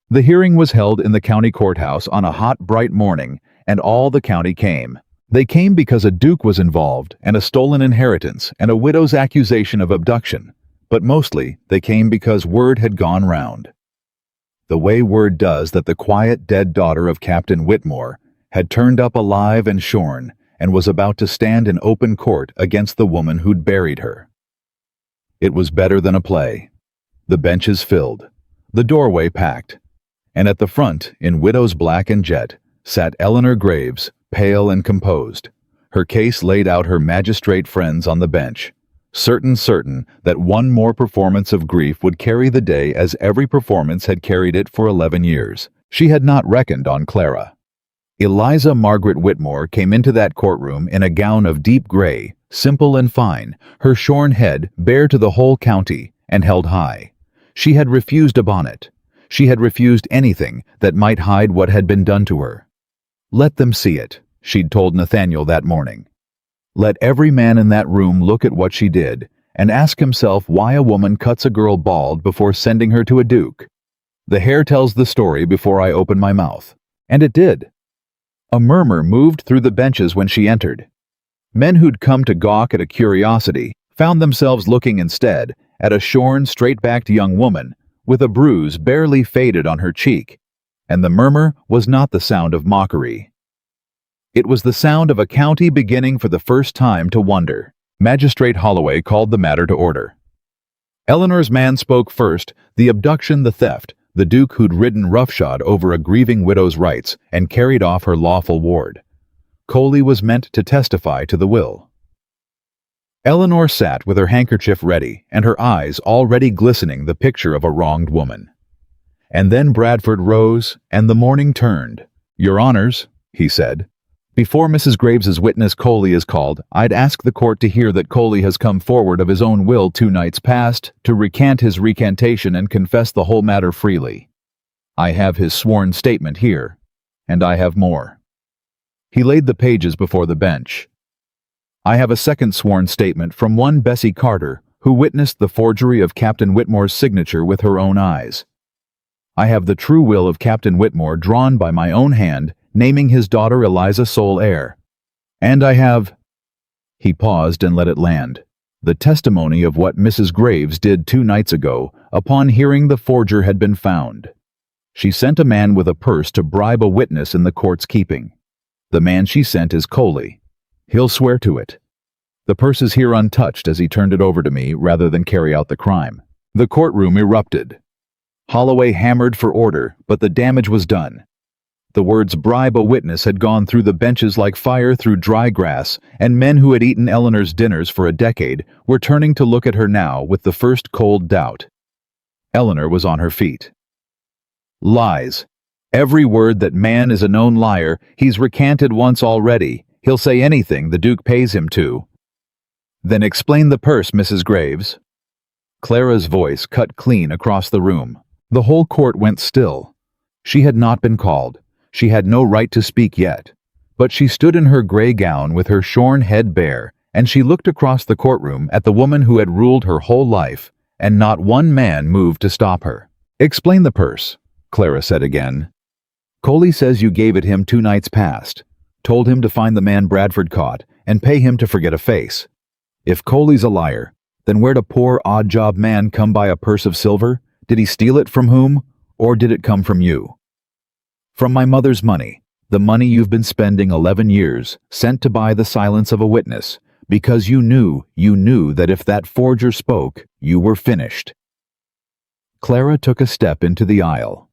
The hearing was held in the county courthouse on a hot, bright morning, and all the county came. They came because a duke was involved, and a stolen inheritance, and a widow's accusation of abduction. But mostly, they came because word had gone round. The way word does that the quiet, dead daughter of Captain Whitmore had turned up alive and shorn, and was about to stand in open court against the woman who'd buried her. It was better than a play. The benches filled, the doorway packed, and at the front, in widow's black and jet, sat Eleanor Graves, pale and composed. Her case laid out, her magistrate friends on the bench, certain that one more performance of grief would carry the day as every performance had carried it for 11 years. She had not reckoned on Clara. Eliza Margaret Whitmore came into that courtroom in a gown of deep gray, simple and fine, her shorn head bare to the whole county and held high. She had refused a bonnet. She had refused anything that might hide what had been done to her. "Let them see it," she'd told Nathaniel that morning. "Let every man in that room look at what she did and ask himself why a woman cuts a girl bald before sending her to a duke. The hair tells the story before I open my mouth." And it did. A murmur moved through the benches when she entered. Men who'd come to gawk at a curiosity found themselves looking instead at a shorn, straight-backed young woman with a bruise barely faded on her cheek, and the murmur was not the sound of mockery. It was the sound of a county beginning for the first time to wonder. Magistrate Holloway called the matter to order. Eleanor's man spoke first, the abduction, the theft, the duke who'd ridden roughshod over a grieving widow's rights and carried off her lawful ward. Coley was meant to testify to the will. Eleanor sat with her handkerchief ready and her eyes already glistening, the picture of a wronged woman. And then Bradford rose and the morning turned. "Your Honors," he said, "before Mrs. Graves's witness Coley is called, I'd ask the court to hear that Coley has come forward of his own will 2 nights past to recant his recantation and confess the whole matter freely. I have his sworn statement here, and I have more." He laid the pages before the bench. "I have a second sworn statement from one Bessie Carter, who witnessed the forgery of Captain Whitmore's signature with her own eyes. I have the true will of Captain Whitmore drawn by my own hand, naming his daughter Eliza sole heir. And I have—" He paused and let it land. The testimony of what Mrs. Graves did 2 nights ago, upon hearing the forger had been found. She sent a man with a purse to bribe a witness in the court's keeping. The man she sent is Coley. He'll swear to it. The purse is here untouched as he turned it over to me rather than carry out the crime. The courtroom erupted. Holloway hammered for order, but the damage was done. The words "bribe a witness" had gone through the benches like fire through dry grass, and men who had eaten Eleanor's dinners for a decade were turning to look at her now with the first cold doubt. Eleanor was on her feet. Lies. Every word that man is a known liar. He's recanted once already. He'll say anything the Duke pays him to. Then explain the purse, Mrs. Graves. Clara's voice cut clean across the room. The whole court went still. She had not been called. She had no right to speak yet. But she stood in her gray gown with her shorn head bare, and she looked across the courtroom at the woman who had ruled her whole life, and not one man moved to stop her. Explain the purse, Clara said again. Coley says you gave it him 2 nights past, told him to find the man Bradford caught, and pay him to forget a face. If Coley's a liar, then where'd a poor odd-job man come by a purse of silver? Did he steal it from whom, or did it come from you? From my mother's money, the money you've been spending 11 years, sent to buy the silence of a witness, because you knew that if that forger spoke, you were finished. Clara took a step into the aisle.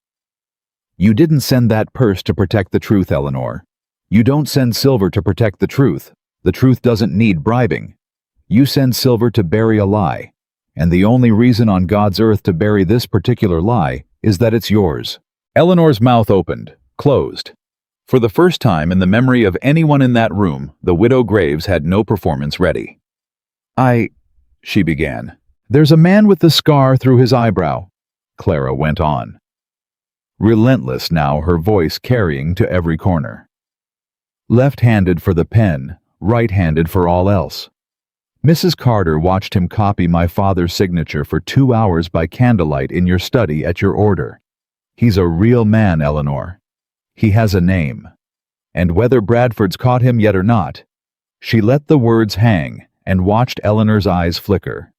You didn't send that purse to protect the truth, Eleanor. You don't send silver to protect the truth. The truth doesn't need bribing. You send silver to bury a lie, and the only reason on God's earth to bury this particular lie is that it's yours. Eleanor's mouth opened, closed. For the first time in the memory of anyone in that room, the widow Graves had no performance ready. She began. There's a man with the scar through his eyebrow, Clara went on. Relentless now, her voice carrying to every corner. Left-handed for the pen, right-handed for all else. Mrs. Carter watched him copy my father's signature for 2 hours by candlelight in your study at your order. He's a real man, Eleanor. He has a name. And whether Bradford's caught him yet or not, she let the words hang and watched Eleanor's eyes flicker.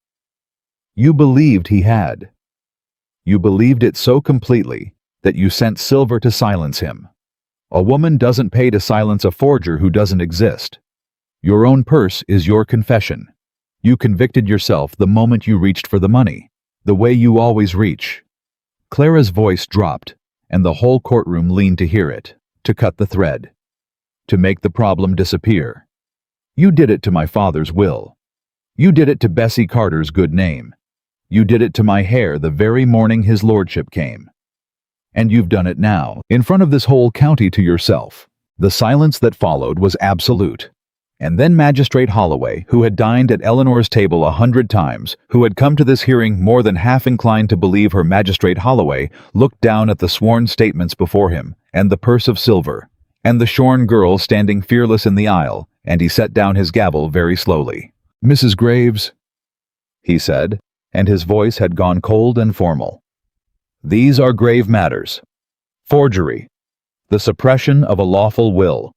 You believed he had. You believed it so completely that you sent silver to silence him. A woman doesn't pay to silence a forger who doesn't exist. Your own purse is your confession. You convicted yourself the moment you reached for the money, the way you always reach. Clara's voice dropped, and the whole courtroom leaned to hear it, to cut the thread, to make the problem disappear. You did it to my father's will. You did it to Bessie Carter's good name. You did it to my hair the very morning his lordship came. And you've done it now, in front of this whole county, to yourself. The silence that followed was absolute. And then Magistrate Holloway, who had dined at Eleanor's table 100 times, who had come to this hearing more than half inclined to believe her Magistrate Holloway, looked down at the sworn statements before him, and the purse of silver, and the shorn girl standing fearless in the aisle, and he set down his gavel very slowly. Mrs. Graves, he said, and his voice had gone cold and formal. These are grave matters. Forgery, the suppression of a lawful will,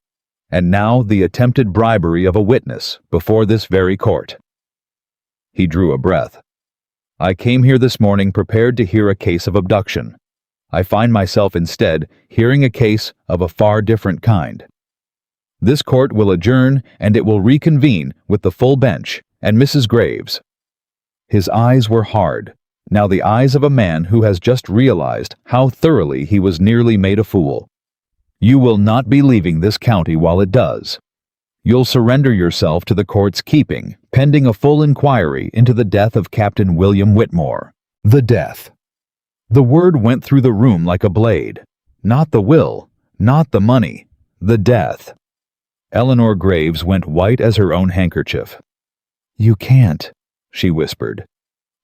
and now the attempted bribery of a witness before this very court. He drew a breath. I came here this morning prepared to hear a case of abduction. I find myself instead hearing a case of a far different kind. This court will adjourn, and it will reconvene with the full bench and Mrs. Graves. His eyes were hard, now the eyes of a man who has just realized how thoroughly he was nearly made a fool. You will not be leaving this county while it does. You'll surrender yourself to the court's keeping, pending a full inquiry into the death of Captain William Whitmore. The death. The word went through the room like a blade. Not the will, not the money, the death. Eleanor Graves went white as her own handkerchief. You can't, she whispered.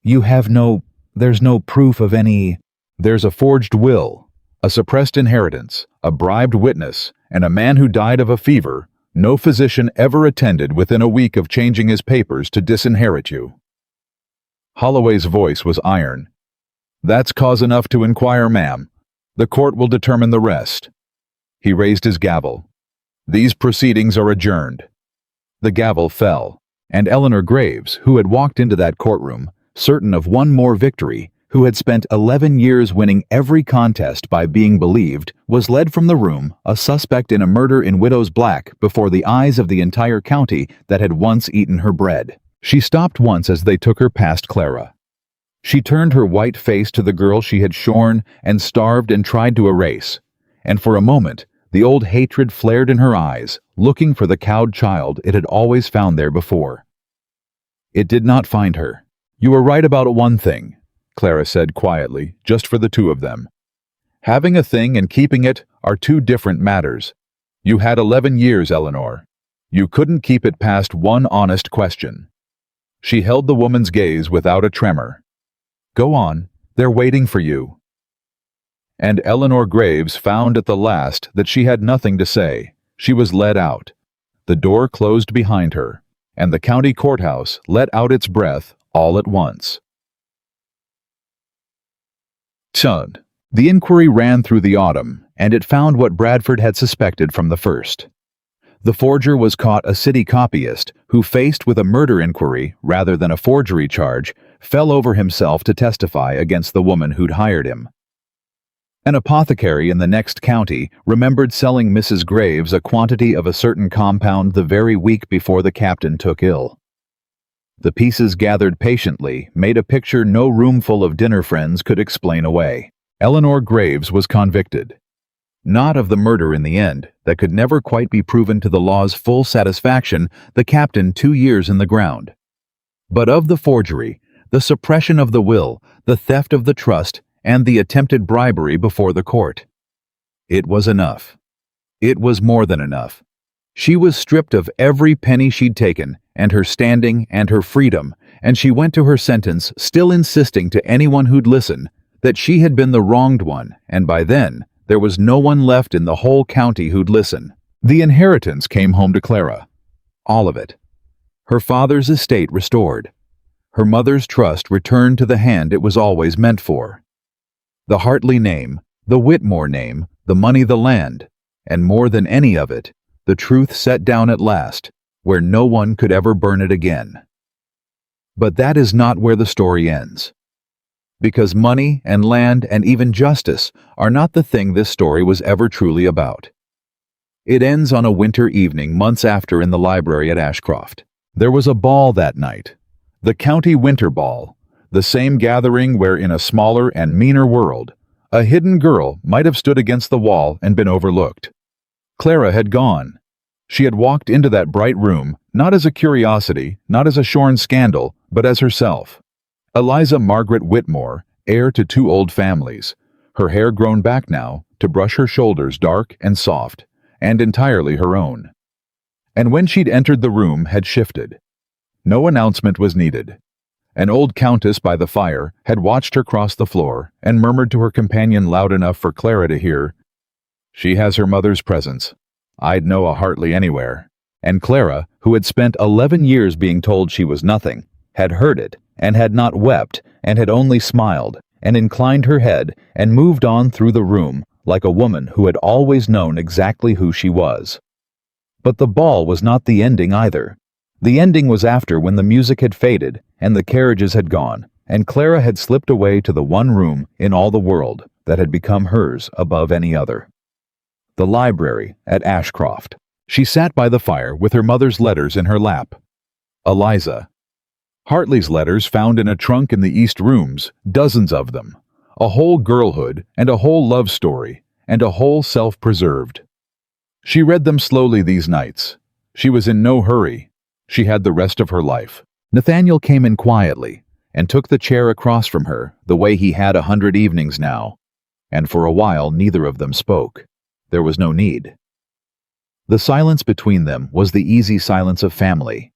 There's no proof of any. There's a forged will, a suppressed inheritance, a bribed witness, and a man who died of a fever. No physician ever attended within a week of changing his papers to disinherit you. Holloway's voice was iron. That's cause enough to inquire, ma'am. The court will determine the rest." He raised his gavel. "These proceedings are adjourned." The gavel fell, and Eleanor Graves, who had walked into that courtroom, certain of one more victory, who had spent 11 years winning every contest by being believed, was led from the room, a suspect in a murder in Widow's Black, before the eyes of the entire county that had once eaten her bread. She stopped once as they took her past Clara. She turned her white face to the girl she had shorn and starved and tried to erase, and for a moment the old hatred flared in her eyes, looking for the cowed child it had always found there before. It did not find her. "You were right about one thing," Clara said quietly, just for the two of them. "Having a thing and keeping it are two different matters. You had 11 years, Eleanor. You couldn't keep it past one honest question." She held the woman's gaze without a tremor. "Go on, they're waiting for you." And Eleanor Graves found at the last that she had nothing to say. She was led out. The door closed behind her, and the county courthouse let out its breath all at once. Chud. The inquiry ran through the autumn, and it found what Bradford had suspected from the first. The forger was caught a city copyist who, faced with a murder inquiry rather than a forgery charge, fell over himself to testify against the woman who'd hired him. An apothecary in the next county remembered selling Mrs. Graves a quantity of a certain compound the very week before the captain took ill. The pieces gathered patiently made a picture no roomful of dinner friends could explain away. Eleanor Graves was convicted. Not of the murder in the end, that could never quite be proven to the law's full satisfaction, the captain 2 years in the ground. But of the forgery, the suppression of the will, the theft of the trust, and the attempted bribery before the court. It was enough. It was more than enough. She was stripped of every penny she'd taken, and her standing and her freedom, and she went to her sentence still insisting to anyone who'd listen that she had been the wronged one, and by then there was no one left in the whole county who'd listen. The inheritance came home to Clara. All of it. Her father's estate restored. Her mother's trust returned to the hand it was always meant for. The Hartley name, the Whitmore name, the money, the land, and more than any of it, the truth set down at last, where no one could ever burn it again. But that is not where the story ends. Because money and land and even justice are not the thing this story was ever truly about. It ends on a winter evening months after in the library at Ashcroft. There was a ball that night, the County Winter Ball, the same gathering where in a smaller and meaner world, a hidden girl might have stood against the wall and been overlooked. Clara had gone. She had walked into that bright room, not as a curiosity, not as a shorn scandal, but as herself. Eliza Margaret Whitmore, heir to 2 old families, her hair grown back now to brush her shoulders dark and soft, and entirely her own. And when she'd entered the room had shifted. No announcement was needed. An old countess by the fire had watched her cross the floor and murmured to her companion loud enough for Clara to hear, "She has her mother's presence. I'd know a Hartley anywhere." And Clara, who had spent 11 years being told she was nothing, had heard it and had not wept and had only smiled and inclined her head and moved on through the room like a woman who had always known exactly who she was. But the ball was not the ending either. The ending was after, when the music had faded and the carriages had gone, and Clara had slipped away to the one room in all the world that had become hers above any other. The library at Ashcroft. She sat by the fire with her mother's letters in her lap. Eliza. Hartley's letters found in a trunk in the East Rooms, dozens of them. A whole girlhood and a whole love story, and a whole self preserved. She read them slowly these nights. She was in no hurry. She had the rest of her life. Nathaniel came in quietly and took the chair across from her the way he had 100 evenings now, and for a while neither of them spoke. There was no need. The silence between them was the easy silence of family.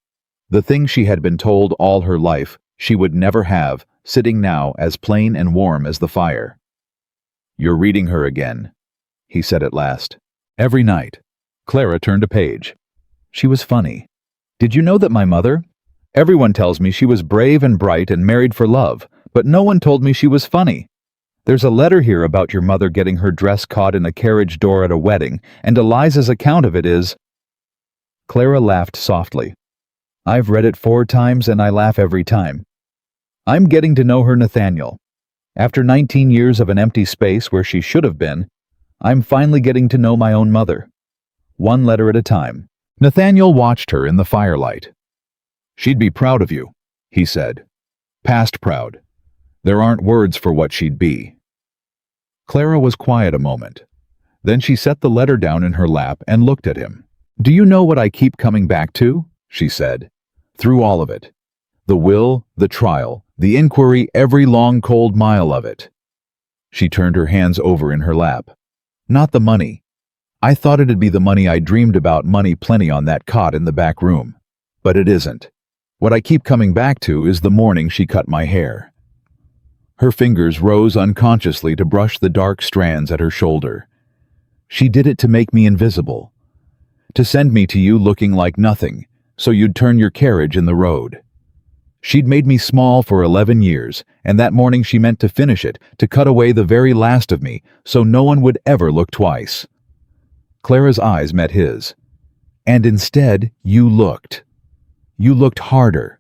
The thing she had been told all her life she would never have, sitting now as plain and warm as the fire. "You're reading her again," he said at last. "Every night." Clara turned a page. She was funny. "Did you know that my mother? Everyone tells me she was brave and bright and married for love, but no one told me she was funny. There's a letter here about your mother getting her dress caught in a carriage door at a wedding, and Eliza's account of it is—" Clara laughed softly. "I've read it 4 times and I laugh every time. I'm getting to know her, Nathaniel. After 19 years of an empty space where she should have been, I'm finally getting to know my own mother. 1 letter at a time." Nathaniel watched her in the firelight. "She'd be proud of you," he said. "Past proud. There aren't words for what she'd be." Clara was quiet a moment. Then she set the letter down in her lap and looked at him. "Do you know what I keep coming back to?" she said. "Through all of it. The will, the trial, the inquiry, every long cold mile of it." She turned her hands over in her lap. "Not the money. I thought it'd be the money I dreamed about, money plenty on that cot in the back room. But it isn't. What I keep coming back to is the morning she cut my hair." Her fingers rose unconsciously to brush the dark strands at her shoulder. "She did it to make me invisible. To send me to you looking like nothing, so you'd turn your carriage in the road. She'd made me small for 11 years, and that morning she meant to finish it, to cut away the very last of me, so no one would ever look twice." Clara's eyes met his. "And instead, you looked. You looked harder.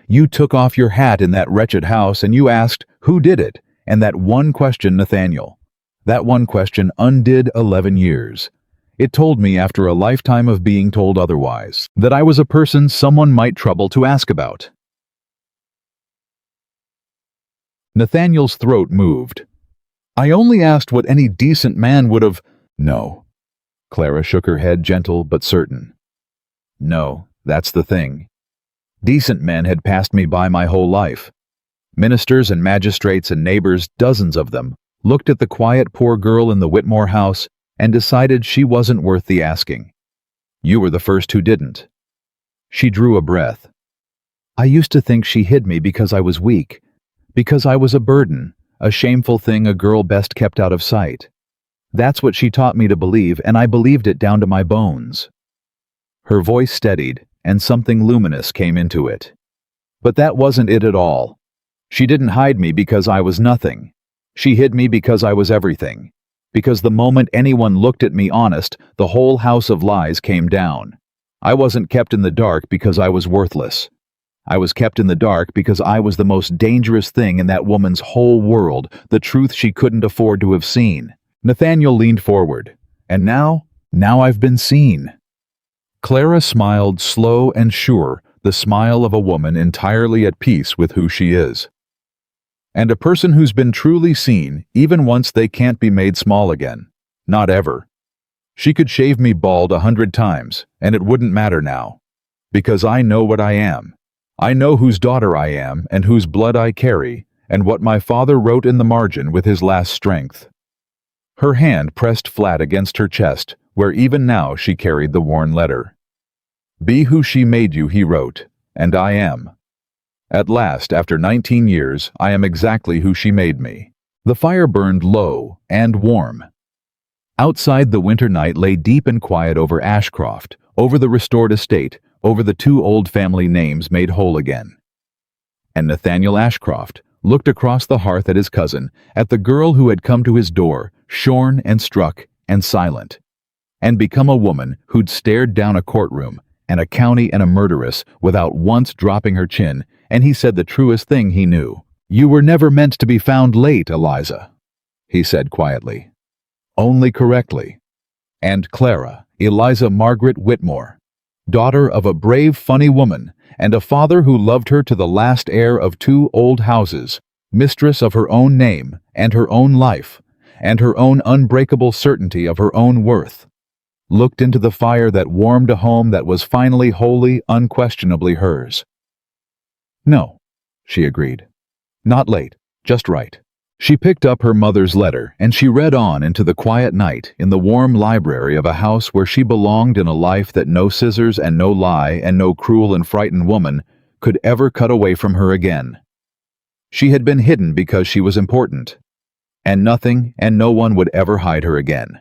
You took off your hat in that wretched house and you asked, 'Who did it?' And that one question, Nathaniel. That one question undid 11 years. It told me, after a lifetime of being told otherwise, that I was a person someone might trouble to ask about." Nathaniel's throat moved. "I only asked what any decent man would have—" "No." Clara shook her head, gentle but certain. "No, that's the thing. Decent men had passed me by my whole life. Ministers and magistrates and neighbors, dozens of them, looked at the quiet poor girl in the Whitmore house and decided she wasn't worth the asking. You were the first who didn't." She drew a breath. "I used to think she hid me because I was weak, because I was a burden, a shameful thing a girl best kept out of sight. That's what she taught me to believe, and I believed it down to my bones." Her voice steadied, and something luminous came into it. "But that wasn't it at all. She didn't hide me because I was nothing. She hid me because I was everything. Because the moment anyone looked at me honest, the whole house of lies came down. I wasn't kept in the dark because I was worthless. I was kept in the dark because I was the most dangerous thing in that woman's whole world, the truth she couldn't afford to have seen." Nathaniel leaned forward. "And now I've been seen." Clara smiled, slow and sure, the smile of a woman entirely at peace with who she is. "And a person who's been truly seen, even once they can't be made small again. Not ever. She could shave me bald 100 times, and it wouldn't matter now. Because I know what I am. I know whose daughter I am, and whose blood I carry, and what my father wrote in the margin with his last strength." Her hand pressed flat against her chest, where even now she carried the worn letter. "Be who she made you," he wrote, "and I am. At last, after 19 years, I am exactly who she made me." The fire burned low and warm. Outside, the winter night lay deep and quiet over Ashcroft, over the restored estate, over the 2 old family names made whole again. And Nathaniel Ashcroft looked across the hearth at his cousin, at the girl who had come to his door, shorn and struck and silent, and become a woman who'd stared down a courtroom and a county and a murderess without once dropping her chin, and he said the truest thing he knew. "You were never meant to be found late, Eliza," he said quietly. "Only correctly. And Clara, Eliza Margaret Whitmore, daughter of a brave, funny woman, and a father who loved her to the last heir of 2 old houses, mistress of her own name and her own life, and her own unbreakable certainty of her own worth, looked into the fire that warmed a home that was finally wholly, unquestionably hers." "No," she agreed. "Not late, just right." She picked up her mother's letter, and she read on into the quiet night in the warm library of a house where she belonged in a life that no scissors and no lie and no cruel and frightened woman could ever cut away from her again. She had been hidden because she was important, and nothing and no one would ever hide her again.